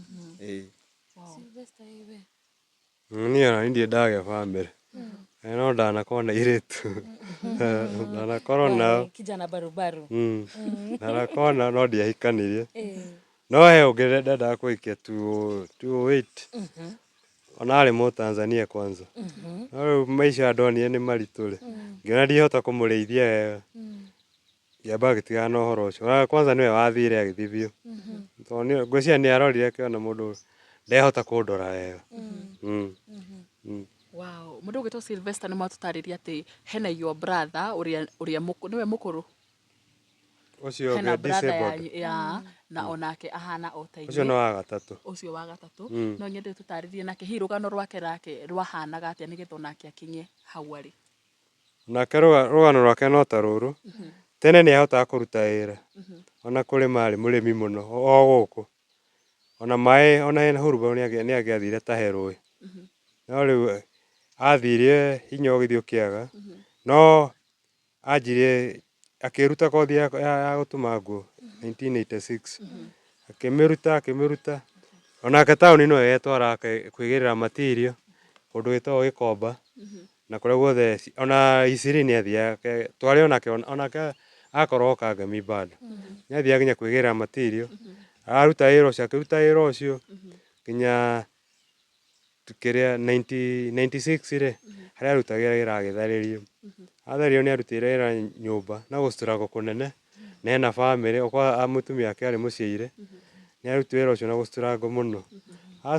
niĩ ona ndirĩ ndagĩa family no ndanakorwo na airĩtu ndanakorwo nao kijana barubaru ndanakorwo nao no ndiahikanirie no he ũngĩ ndendaga kũhikia 208 ona arĩ Mũtanzania kwanza no rĩu maica ndonire nĩ maritũ rĩ ngĩona ndihota kũmũrĩithia wega ngĩamba gĩtigana na ũhoro ũcio kwanza nĩwe wathire agĩthiĩ biũ tondũ ngwĩciria nĩ arorire akĩona mũndũ ndehota kũndora wega mũndũ ũgĩtwo Sylvester nĩ mwatũtarĩria atĩ hena your brother ũrĩa nĩwe mũkũrũ ũcio hena brother disabled na onake ahana Othe ũcio no wa gatatũ ũcio wa gatatũ no nyende tũtarĩrie nake hihi rũgano rwake rwahanaga atĩa nĩgetha onake akinye hau arĩ nake rũgano rwake no ta rũrũ tene nĩ ahotaga kũruta wĩra ona kũrĩma arĩ mũrĩmi mũno o gũkũ ona maĩ ona hena hurubarũ nĩ agĩathire tahe rũĩ no rĩu athire hinya ũgĩthiĩ ũkĩaga no anjire akĩruta kothi ya gũtuma nguo 1986 akĩmĩruta onake taũni no etwaraga kwĩgĩrĩra material kũndũ gwĩtagwo Gĩkomba na kũrĩa guothe ona Isiri nĩ athiaga twarĩ onake akorwo kangemi bado nĩ athiaga nginya kwĩgĩrĩra material araruta wĩra ũcio akĩruta wĩra ũcio nginya kĩrĩa 96 rĩ harĩa arutagĩra wĩra agĩtharĩrio athario nĩ arutĩire wĩra nyũmba na gũstruggle kũnene na ena family okorwo mũtumia wake arĩ mũciare nĩ arutire wĩra ũcio na gũstruggle mũno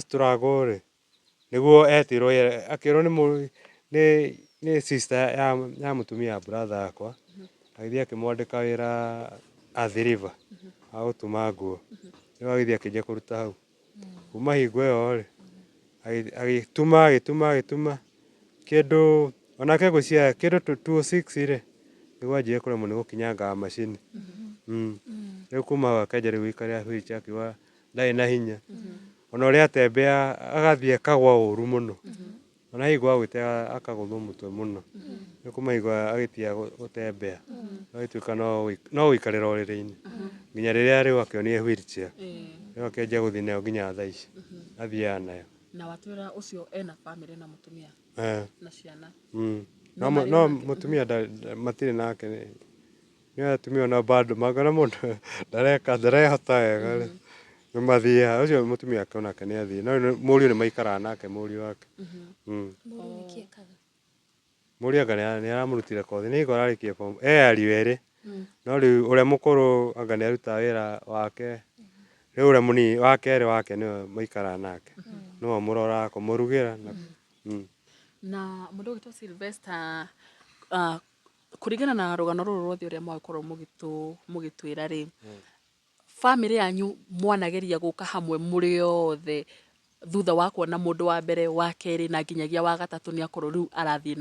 struggle rĩ nĩguo etirwo akĩrwo nĩ sister ya mũtumia wa brother yakwa agĩthiĩ akĩmwandĩka wĩra Athi River wa gũtuma nguo rĩu agĩthiĩ akĩnjia kũruta hau kuma hingo ĩyo rĩ agĩtuma kĩndũ onake ngwĩciria kĩndũ 206 rĩ nĩguo anjire kũremwo nĩ gũkinyangaga macini rĩu kuma hau akenja rĩu gũikarĩra wheelchair akiuga ndarĩ na hinya ona ũrĩa atembea agathiĩ akagwa ũru mũno ona hingo agwĩte akagũthwo mũtwe mũno rĩu kuma hingo agĩtiga gũtembea agĩtuĩka no gũikarĩra ũrĩrĩ-inĩ nginya rĩrĩa rĩu akĩonire wheelchair rĩu akĩanjia gũthiĩ nayo nginya thaa ici athiaga nayo na watwĩra ũcio ena family na mũtumia na ciana no mũtumia matirĩ nake nĩ atumia ona bado mangona mũndũ ndarehota wega rĩ nĩ mathiaga ũcio mũtumia wake onake nĩ athiĩ no mũriũ nĩ maikaraga nake mũriũ wake mũriũ anga nĩ aramũrutire kothi nĩ hingo ararĩkia form ariũ erĩ no rĩu ũrĩa mũkũrũ anga nĩ arutaga wĩra wake rĩu ũrĩa mũnini wa kerĩ wake nĩwe maikaraga nake nĩwe mũroraga kũmũrugĩra na mũndũ ũgĩtwo Sylvester kũringana na rũgano rũrũ rwothe ũrĩa mwagĩkorwo mũgĩtwĩra rĩ family yanyu mwanageria gũka hamwe mũrĩ othe thutha wa kuona mũndũ wa mbere wa kerĩ na nginyagia wa gatatũ nĩ akorwo rĩu arathiĩ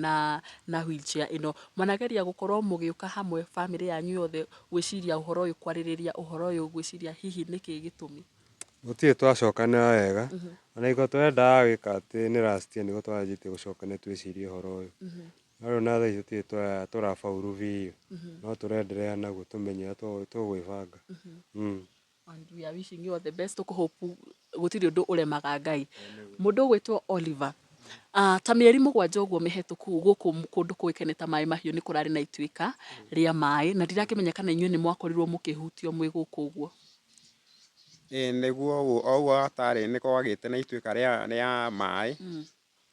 na wheelchair ĩno mwanageria gũkorwo mũgĩũka hamwe family yanyu yothe gwĩciria ũhoro ũyũ kwarĩrĩria ũhoro ũyũ gwĩciria hihi nĩkĩ gĩtũmi Gũtirĩ twacokanĩra wega. Ona iko twendaga gwĩka atĩ nĩ last year nĩguo twanjĩtie gũcokanĩra twĩcirie ũhoro ũyũ. No rĩu na thaa ici tũtirĩ tũrabauru biũ. No tũrenderea naguo tũmenye ũrĩa tũgwĩbanga. And we are wishing you all the best. Tũkũhope gũtirĩ ũndũ ũremaga Ngai. Mũndũ ũgwĩtwo Oliver. Ta mĩeri 7 ũguo mĩhetũku gũkũ kũndũ kũĩkaine ta maĩ mahiũ nĩ kũrarĩ na ituĩka rĩa maĩ na ndirakĩmenya kana inyuĩ nĩ mwakorirwo mũkĩhutio mwĩ gũkũ ũguo. Nĩguo ũguo atarĩ nĩ kwagĩte na ituĩka rĩa maĩ.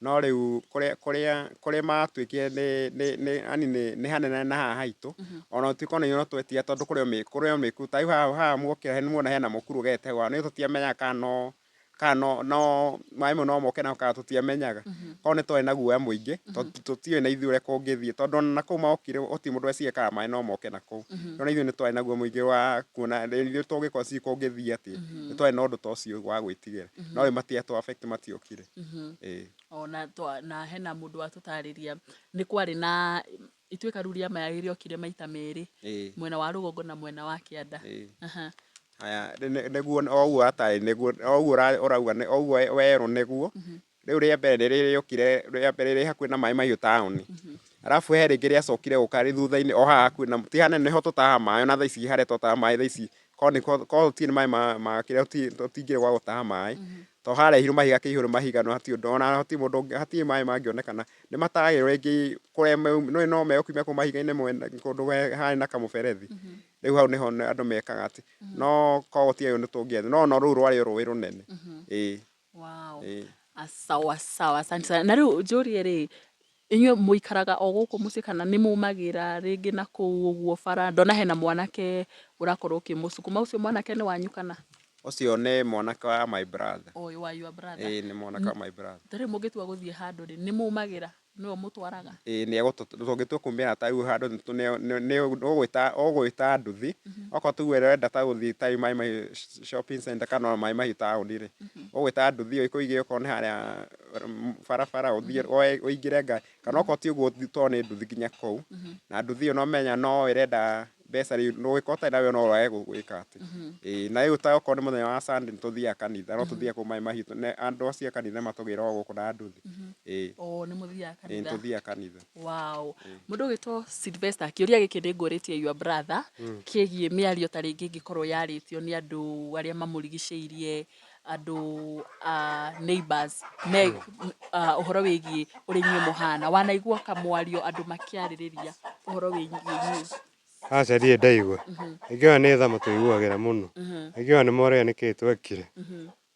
No rĩu kũrĩa matuĩkire nĩ hanene na haha haitũ. Ona gũtuĩka ona no twetia tondũ kũrĩa mĩkuru ta rĩu haha muokĩra muona hena mũkuru ũgete haha nĩ tũtiamenyaga kana no maĩ mau no moke na kana tũtiamenyaga. Korwo nĩ twarĩ na guoya mũingĩ tũtiũĩ na ithuĩ ũrĩa kũngĩthiĩ tondũ ona kũu mokire gũtirĩ mũndũ weciragia kana maĩ no moke na kũu. No ithuĩ nĩ twarĩ na guoya mũingĩ wa kuona ithuĩ tũngĩkorwo ciĩ kũngĩthiĩ atĩa. Nĩ twarĩ na ũndũ ta ũcio wa gwĩtigĩra. No rĩu matiatũ affect matiokire. Na hena mũndũ watũtarĩria nĩ kwarĩ na ituĩka rĩu rĩa maĩ rĩokire maita merĩ. Mwena wa rũgongo na mwena wa kĩanda. Haya nĩguo oguo atarĩ nĩguo oguo ũrauga oguo werũ nĩguo. Rĩu rĩa mbere rĩokire rĩa mbere rĩ hakuhĩ na maĩ mahiũ taũni. Arabu he rĩngĩ rĩacokire gũka thutha-inĩ o haha hakuhĩ na ti hanene nĩho tũtaha maĩ na thaa ici harĩa tũtaha maĩ thaa ici korwo tũtirĩ na maĩ ma kĩrĩa tũtingĩrĩ gwa gũtaha maĩ. To harehirwo mahiga kĩihũrũ mahiga no hatirĩ maĩ mangĩonekana. Nĩ matahagĩrwo rĩngĩ kũrĩa no megũkiuma kũu mahiga-inĩ kũndũ harĩ na kamũberethi. Rĩu hau nĩho andũ mekaga atĩ no korwo gũtiarĩ ũndũ tũngĩetha no rũu rwarĩ rũĩ rũnene. Wow. Sawa sawa, asante sana. Na rĩu njũrie rĩ, inyuĩ mũikaraga o gũkũ mũciĩ kana nĩ mumagĩra rĩngĩ na kũu ũguo bara? Ndona hena mwanake ũrakorwo ũkĩmũcukuma. Ũcio mwanake nĩ wanyu kana? Ũcio nĩ mwanake wa my brother. Oh, wa your brother. Nĩ mwanake wa my brother. Tarĩ mũngĩtua gũthiĩ handũ rĩ, nĩ mumagĩra nĩwe mũtwaraga? Tũngĩtua kumĩra ta rĩu handũ ũgwĩta nduthi. Okorwo tuge ũrenda ta gũthiĩ ta maĩ mahiũ shopping center kana maĩ mahiũ taũni rĩ. Ũgwĩta nduthi ĩkũigĩrĩre okorwo nĩ harĩa barabara ũingĩre ngari. Kana okorwo ti ũguo tondũ nĩ nduthi nginya kũu. Na nduthi ĩyo no menya no ĩrenda mbeca rĩu ũngĩkorwo ũtarĩ nayo no ũrage gwĩka atĩ. Na rĩu ta okorwo nĩ mũthenya wa Sunday nĩ tũthiaga kanitha no tũthiaga kũu maĩ mahiũ. Andũ acio a kanitha matũgĩra o gũkũ na nduthi. Nĩ mũthiaga kanitha. Nĩ tũthiaga kanitha. Wow. Mũndũ ũgĩtwo Sylvester, kĩũria gĩkĩ nĩ ngũrĩtie your brother kĩgiĩ mĩario ta rĩngĩ ĩngĩkorwo yarĩtio nĩ andũ arĩa mamũrigicĩirie, andũ neighbors ũhoro wĩgiĩ ũrĩa inyuĩ mũhana. Wanaigua kamwario andũ makĩarĩrĩria ũhoro wĩgiĩ inyuĩ? Aca ndirĩ ndaigua. Aingĩ ao nĩ tha matũiguagĩra mũno. Aingĩ ao nĩ moraga nĩkĩĩ twekire.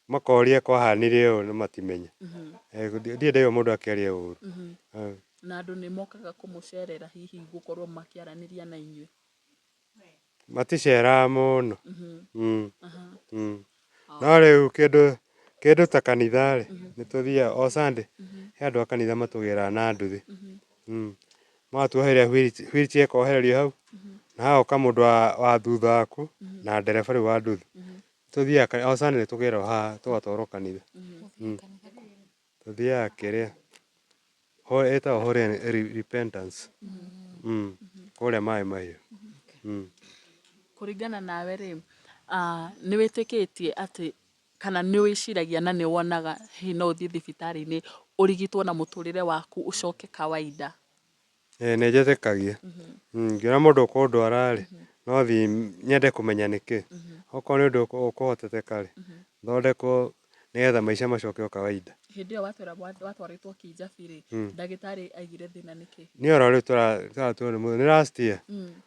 Makoria kwahanire ũũ na matimenya. Ndirĩ ndaigua mũndũ akĩaria ũũru. Na andũ nĩ mokaga kũmũcerera hihi gũkorwo makĩaranĩria na inyuĩ? Maticeraga mũno. No rĩu kĩndũ ta kanitha rĩ, nĩ tũthiaga o Sunday. He andũ a kanitha matũgĩraga na nduthi. Magatuoheria wheelchair ĩkohererio hau. Na hagoka mũndũ wa thutha waku na ndereba rĩu wa nduthi. Tũthiaga o Sunday nĩ tũgĩragwo haha tũgatwarwo kanitha. Tũthiaga kĩrĩa ĩtagwo Holy Repentance. Kũrĩa maĩ mahiũ. Kũringana nawe rĩ, nĩ wĩtĩkĩtie atĩ kana nĩ wĩciragia na nĩ wonaga hihi no ũthiĩ thibitarĩ-inĩ ũrigitwo na mũtũrĩre waku ũcoke kawaida? Nĩ njĩtĩkagia. Ngĩona mũndũ ũkũndwara rĩ, no thiĩ nyende kũmenya nĩkĩ. Okorwo nĩ ũndũ ũkũhoteteka rĩ, thondekwo nĩgetha maica macoke o kawaida. Hĩndĩ ĩyo watwarĩtwo Kijabi rĩ, ndagĩtarĩ aigire thĩna nĩkĩ? Nĩ ũhoro rĩu tũratuo nĩ last year.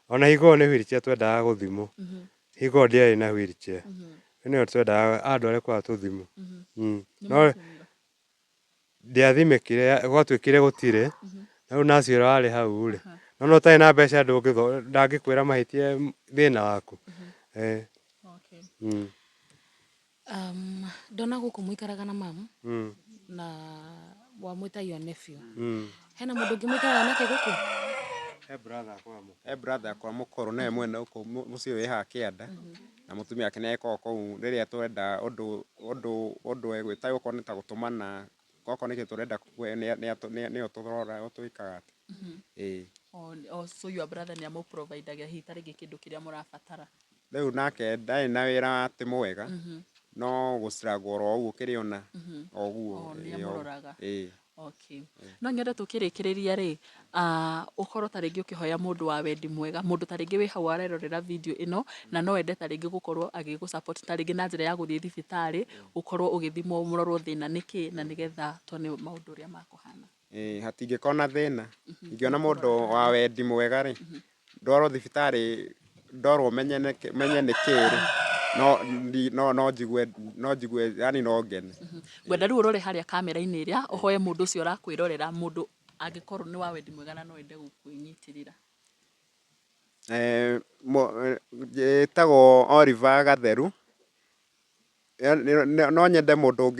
Ona higo nĩ wheelchair twendaga gũthimwo. Higo ndiarĩ na wheelchair. Nĩyo twendaga andware kwa tũthimwo. No ndiathimĩkire gwatuĩkire gũtirĩ. Na rĩu naci ũrĩa warĩ hau rĩ. No ũtarĩ na mbeca ndangĩkwĩra mahĩtia thĩna waku. Ndona gũkũ mũikaraga na mamu na wamwĩta your nephew. Hena mũndũ ũngĩ mũikaraga nake gũkũ? He brother akwa mũkũrũ nawe mwene gũkũ mũciĩ wĩ haha kĩanda. Na mũtumia wake nĩ agĩkoragwo kũu rĩrĩa twenda ũndũ egwĩta okorwo nĩ ta gũtũmana. Okorwo nĩ kĩndũ tũrenda nĩyo tũroraga twĩkaga atĩ. So your brother nĩ amũ-providaga hihi ta rĩngĩ kĩndũ kĩrĩa mũrabatara? Rĩu nake ndarĩ na wĩra atĩ mwega. no gũciragwo oro ũguo ũkĩrĩona o ũguo O nĩ amũroraga. Okay. No nyende tũkĩrĩkĩrĩria rĩ, ũkorwo ta rĩngĩ ũkĩhoya mũndũ wa wendi mwega, mũndũ ta rĩngĩ wĩ hau arerorera video ĩno, na no ende ta rĩngĩ gũkorwo agĩgũ-support ta rĩngĩ na njĩra ya gũthiĩ thibitarĩ, ũkorwo ũgĩthimwo mũrorwo thĩna nĩkĩ, na nĩgetha tuone maũndũ ũrĩa makũhana. Hatingĩkorwo na thĩna. Ingĩona mũndũ wa wendi mwega rĩ, ndwarwo thibitarĩ, ndorwo menye nĩkĩ rĩ, no njigue yani no ngene. Ngwenda rĩu ũrore harĩa kamera-inĩ ĩrĩa, ũhoye mũndũ ũcio ũrakwĩrorera, mũndũ angĩkorwo nĩ wa wendi mwega na no ende gũkwĩnyitĩrĩra. Njĩtagwo Oliver Gatheru. No nyende mũndũ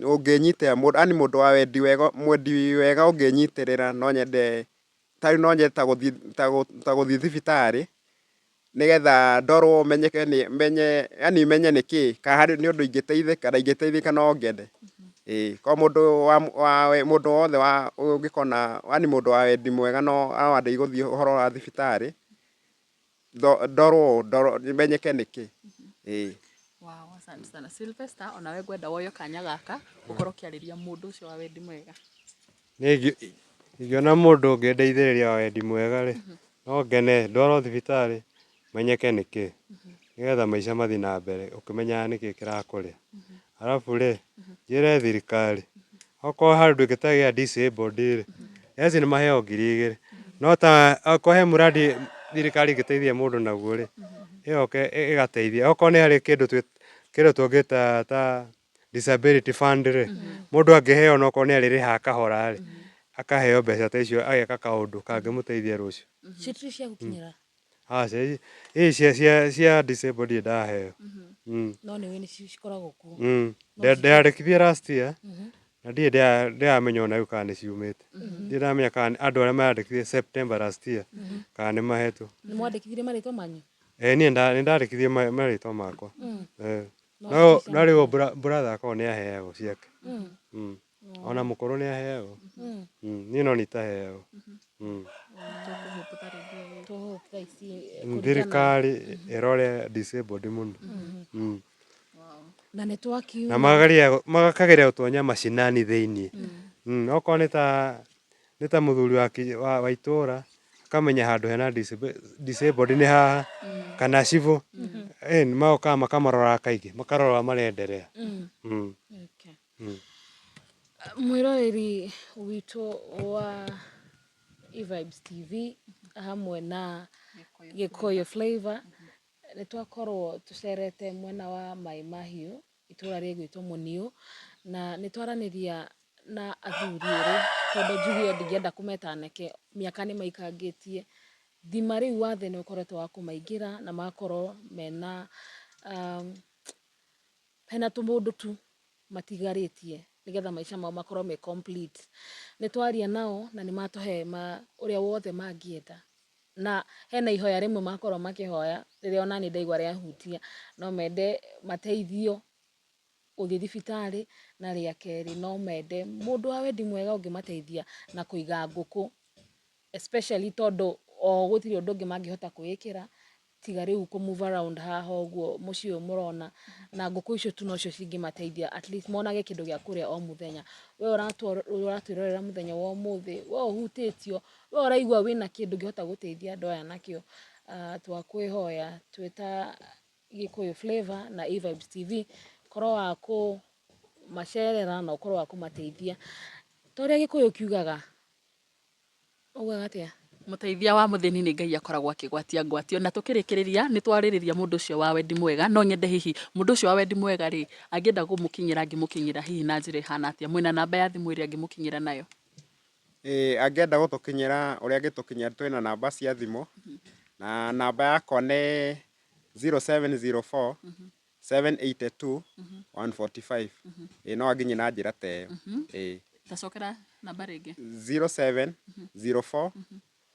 ũngĩnyitĩrĩra, yani mũndũ wa wendi wega ũngĩnyitĩrĩra, no nyende ta gũthiĩ thibitarĩ, nĩgetha ndorwo menyeke yani menye nĩkĩ, kana nĩ ũndũ ingĩteithĩka na ingĩteithĩka no ngene. Ko mũndũ wothe ũngĩkorwo na, yani mũndũ wa wendi mwega no wende gũthiĩ ũhoro wa thibitarĩ, ndorwo menyeke nĩkĩ. Wow, asante sana. Sylvester, onawe ngwenda woyo kanya gaka ũkorwo ũkĩarĩria mũndũ ũcio wa wendi mwega. Ingĩona mũndũ ũngĩndeithĩrĩria wa wendi mwega rĩ, no ngene, ndwarwo thibitarĩ, menyeke nĩkĩ, nĩgetha maica mathiĩ na mbere ũkĩmenyaga nĩkĩ kĩrakũrĩa. Arabu rĩ, njĩre thirikari, okorwo handũ gĩtagĩa disabled rĩ, eci nĩ maheo 2,000, no ta okorwo he mũradi thirikari ĩngĩteithia mũndũ naguo rĩ, ĩyoke ĩgateithia. Okorwo nĩ harĩ kĩndũ tũngĩta ta disability fund rĩ, mũndũ angĩheo na okorwo nĩ arĩrĩha kahora rĩ, akaheo mbeca ta icio ageka kaũndũ kangĩmũteithia rũciũ. Citirĩ cia gũkinyĩra. Cia disabled ndaheo. No nĩ nĩ cikoragwo kuo. Ndĩrandĩkithie last year, na ndirĩ ndĩramenya ona rĩu kana nĩ ciumĩte. Ndiramenya kana andũ arĩa marandĩkithie September last year kana nĩ mahetwo. Nĩ mwandĩkithirie marĩtwa manyu? Niĩ nĩndandĩkithie marĩtwa makwa. No rĩu brother akorwo nĩ aheagwo ciake. Ona mũkũrũ nĩ aheagwo. Niĩ no nitaheagwo. Thirikari ĩrore disabled mũno. Na nĩ twakiuga. Na magakageria gũtonya macinani thĩiniĩ. Okorwo nĩ ta mũthuri wa itũũra, akamenya handũ hena disabled nĩ haha, kana cibũ, magokaga makamarora kaingĩ, makarora marenderea. Mwĩroreri witũ wa E-Vibes TV hamwe na Gĩkũyũ Flavour, nĩ twakorwo tũcerete mwena wa Mai Mahiũ, itũũra rĩgwĩtwo Mũniũ, na nĩ twaranĩria na athuri erĩ, tondũ njuge ndingĩenda kũmeta anake, mĩaka nĩ maikangĩtie. Thima rĩu wa thĩ nĩ ũkoretwo wa kũmaingĩra na magakorwo mena hena tũmũndũ tu matigarĩtie, nĩgetha maica mao makorwo me complete. Nĩ twaria nao na nĩ matũhe ũrĩa wothe mangĩenda. Na hena ihoya rĩmwe makorwo makĩhoya, rĩrĩa ona niĩ ndaigua rĩahutia, no mende mateithio gũthiĩ thibitarĩ, na rĩa kerĩ no mende mũndũ wa wendi mwega ũngĩmateithia na kũiga ngũkũ, especially tondũ gũtirĩ ũndũ ũngĩ mangĩhota kwĩĩkĩra tiga rĩu kũ move around haha ũguo mũciĩ ũyũ mũrona, na ngũkũ icio tu nocio cingĩmateithia at least monage kĩndũ gĩa kũrĩa o mũthenya. We ũratwĩrorera mũthenya wa ũmũthĩ, we ũhutĩtio, we ũraigua wĩna kĩndũ ũngĩhota gũteithia andũ aya nakĩo, twakwĩhoya twĩ ta Gĩkũyũ Flavour na E-Vibes TV, korwo wa kũmacerera na ũkorwo wa kũmateithia. Ta ũrĩa Gĩkũyũ kiugaga, ũguaga atĩa? Mũteithia wa mũthĩni nĩ Ngai akoragwo akĩgwatia ngwatio. Na tũkĩrĩkĩrĩria nĩ twarĩrĩria mũndũ ũcio wa wendi mwega, no nyende hihi mũndũ ũcio wa wendi mwega rĩ, angĩenda gũmũkinyĩra angĩmũkinyĩra hihi na njĩra ĩhana atĩa? Mwĩna namba ya thimũ ĩrĩa angĩmũkinyĩra nayo? Angĩenda gũtũkinyĩra ũrĩa angĩtũkinyĩra, twĩna namba cia thimũ, na namba yakwa nĩ 0704 782 145. No anginye na njĩra ta ĩyo. Tacokera namba rĩngĩ. 0704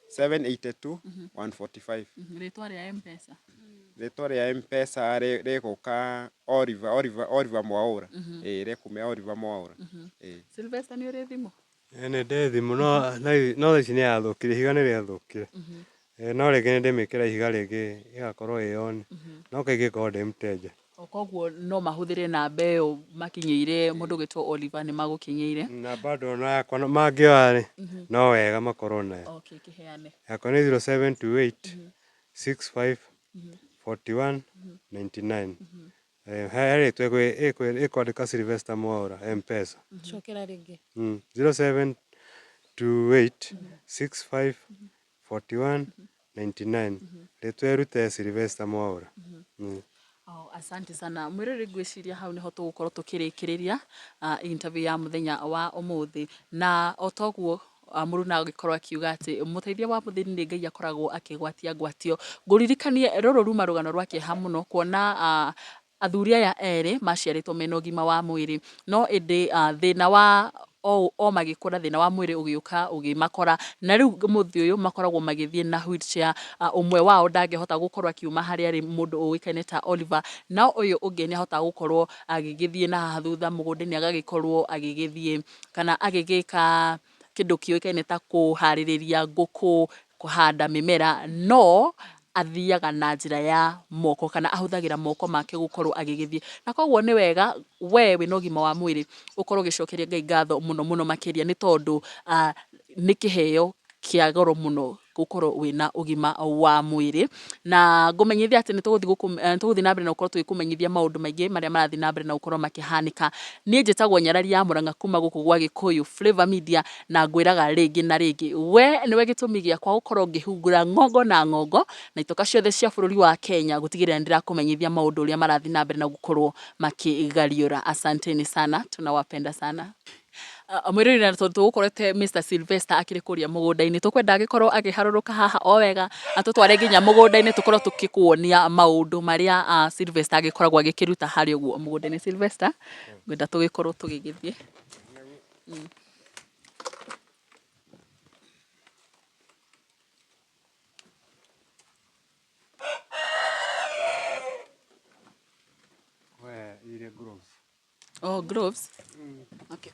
782 145. Rĩtwa rĩa M-Pesa? Rĩtwa rĩa M-Pesa rĩgũka Oliver Mwaũra. Rĩkumia Oliver Mwaũra. Sylvester nĩ ũrĩ thimũ? Nĩ ndĩ thimũ, no ici nĩ yathũkire, ihiga nĩ rĩathũkire. No rĩngĩ nĩ ndĩmĩkĩra ihiga rĩngĩ ĩgakorwo ĩyo, no kaingĩ korwo ndĩ mteja. Koguo no mahuthire namba ĩyo makinyĩire mũndũ ũgĩtwo Oliver nĩ magũkinyĩire. Na bado na yakwa mangĩoya rĩ no wega makorwo nayo. Okay, kĩheane. Yakwa nĩ 0728 65 41 99. Harĩ ĩkwandĩka Sylvester Mwaura M-Pesa. Cokera rĩngĩ. 0728 65 41 99. Rĩtwa erute Sylvester Mwaura. Asante sana. Mwĩrĩrĩ ngwĩciria hau nĩho tũgũkorwo tũkĩrĩkĩrĩria interview ya mũthenya wa ũmũthĩ. Na o toguo Mũruna agĩkorwo akiuga atĩ mũteithia wa mũthĩni nĩ Ngai akoragwo akĩgwatia ngwatio. Ngũririkanie rũrũ ruma rũgano rwa kĩeha mũno kuona athuri aya erĩ maciarĩtwo mena ũgima wa mwĩrĩ, no ĩndĩ thĩna wa o magĩkũra thĩna wa mwĩrĩ ũgĩũka ũgĩmakora, na rĩu mũthĩ ũyũ makoragwo magĩthiĩ na wheelchair. Ũmwe wao ndangĩhota gũkorwo akiuma harĩa arĩ mũndũ ũĩkaine ta Oliver, na ũyũ ũngĩ nĩ ahotaga gũkorwo agĩgĩthiĩ na haha thutha mũgũnda-inĩ agagĩkorwo agĩgĩthiĩ kana agĩgĩka kĩndũ kĩũĩkaine ta kũharĩrĩria ngũkũ, kũhanda mĩmera, no athiaga na njĩra ya moko kana ahũthagĩra moko make gũkorwo agĩgĩthiĩ. Na koguo nĩ wega we wĩna ũgima wa mwĩrĩ ũkorwo ũgĩcokeria Ngai ngatho mũno mũno makĩria, nĩ tondũ nĩ kĩheo kĩa goro mũno gũkorwo wĩna ũgima wa mwĩrĩ. Na ngũmenyithia atĩ nĩ tũgũthiĩ na mbere na gũkorwo tũgĩkũmenyithia maũndũ maingĩ marĩa marathiĩ na mbere na gũkorwo makĩhanĩka. Niĩ njĩtagwo Nyarari ya Mũrang'a kuma gũkũ gwa Gĩkũyũ Flavour Media, na ngwĩraga rĩngĩ na rĩngĩ, we nĩwe gĩtũmi gĩakwa gũkorwo ngĩhungura ng'ongo na ng'ongo na itoka ciothe cia bũrũri wa Kenya gũtigĩrĩra ndirakũmenyithia maũndũ ũrĩa marathiĩ na mbere na gũkorwo makĩgariũra. Asanteni sana, tunawapenda sana. Mwĩrĩrĩ na tũgũkorete Mr. Sylvester akĩrĩ kũrĩa mũgũnda-inĩ, tũkwenda agĩkorwo akĩharũrũka haha o wega atũtware nginya mũgũnda-inĩ tũkorwo tũkĩkuonia maũndũ marĩa Sylvester agĩkoragwo agĩkĩruta harĩa ũguo mũgũnda-inĩ. Sylvester, ngwenda tũgĩkorwo tũgĩgĩthiĩ. Oh, gloves? Okay.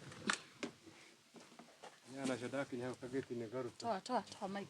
Toa mic.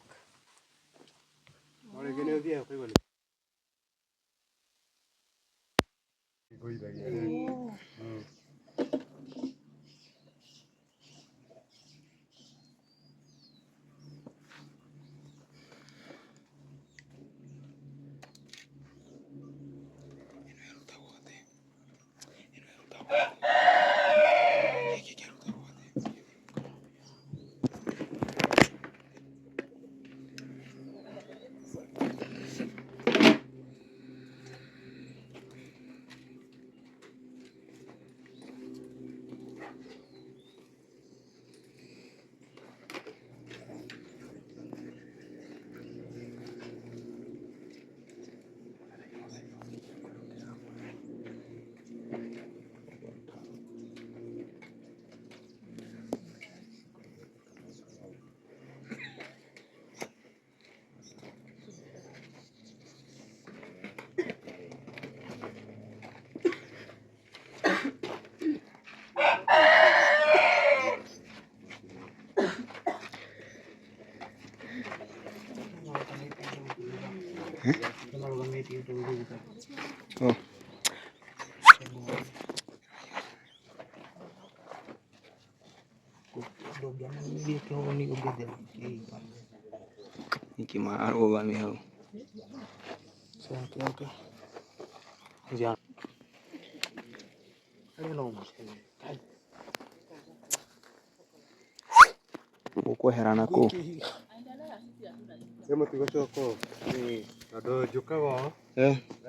Ukweherana kũ?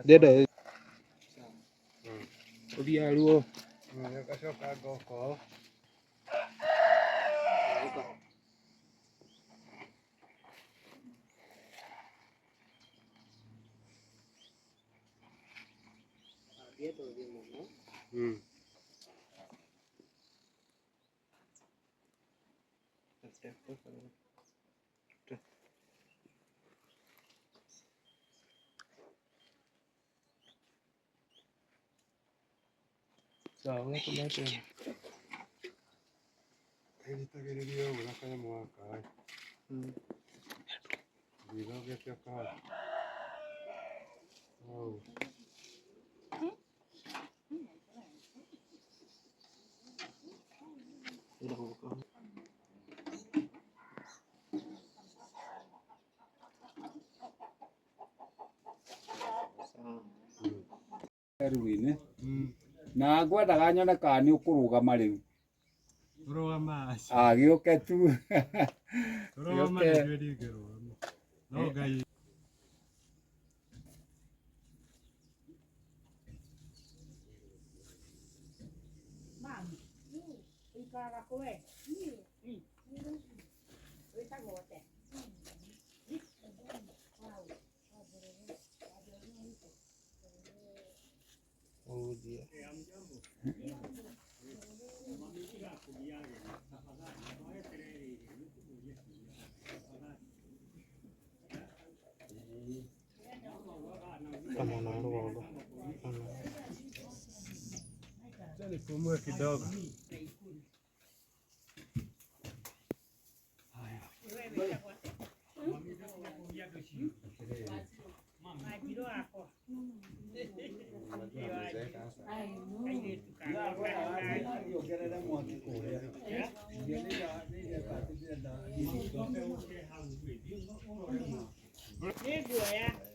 Ndenda ũthiaga ruo. Ruine na ngwendaga nyone kana nĩ ũkũrũgama rĩu gĩũke tu no Ngai Umwe kidogo. Niguoya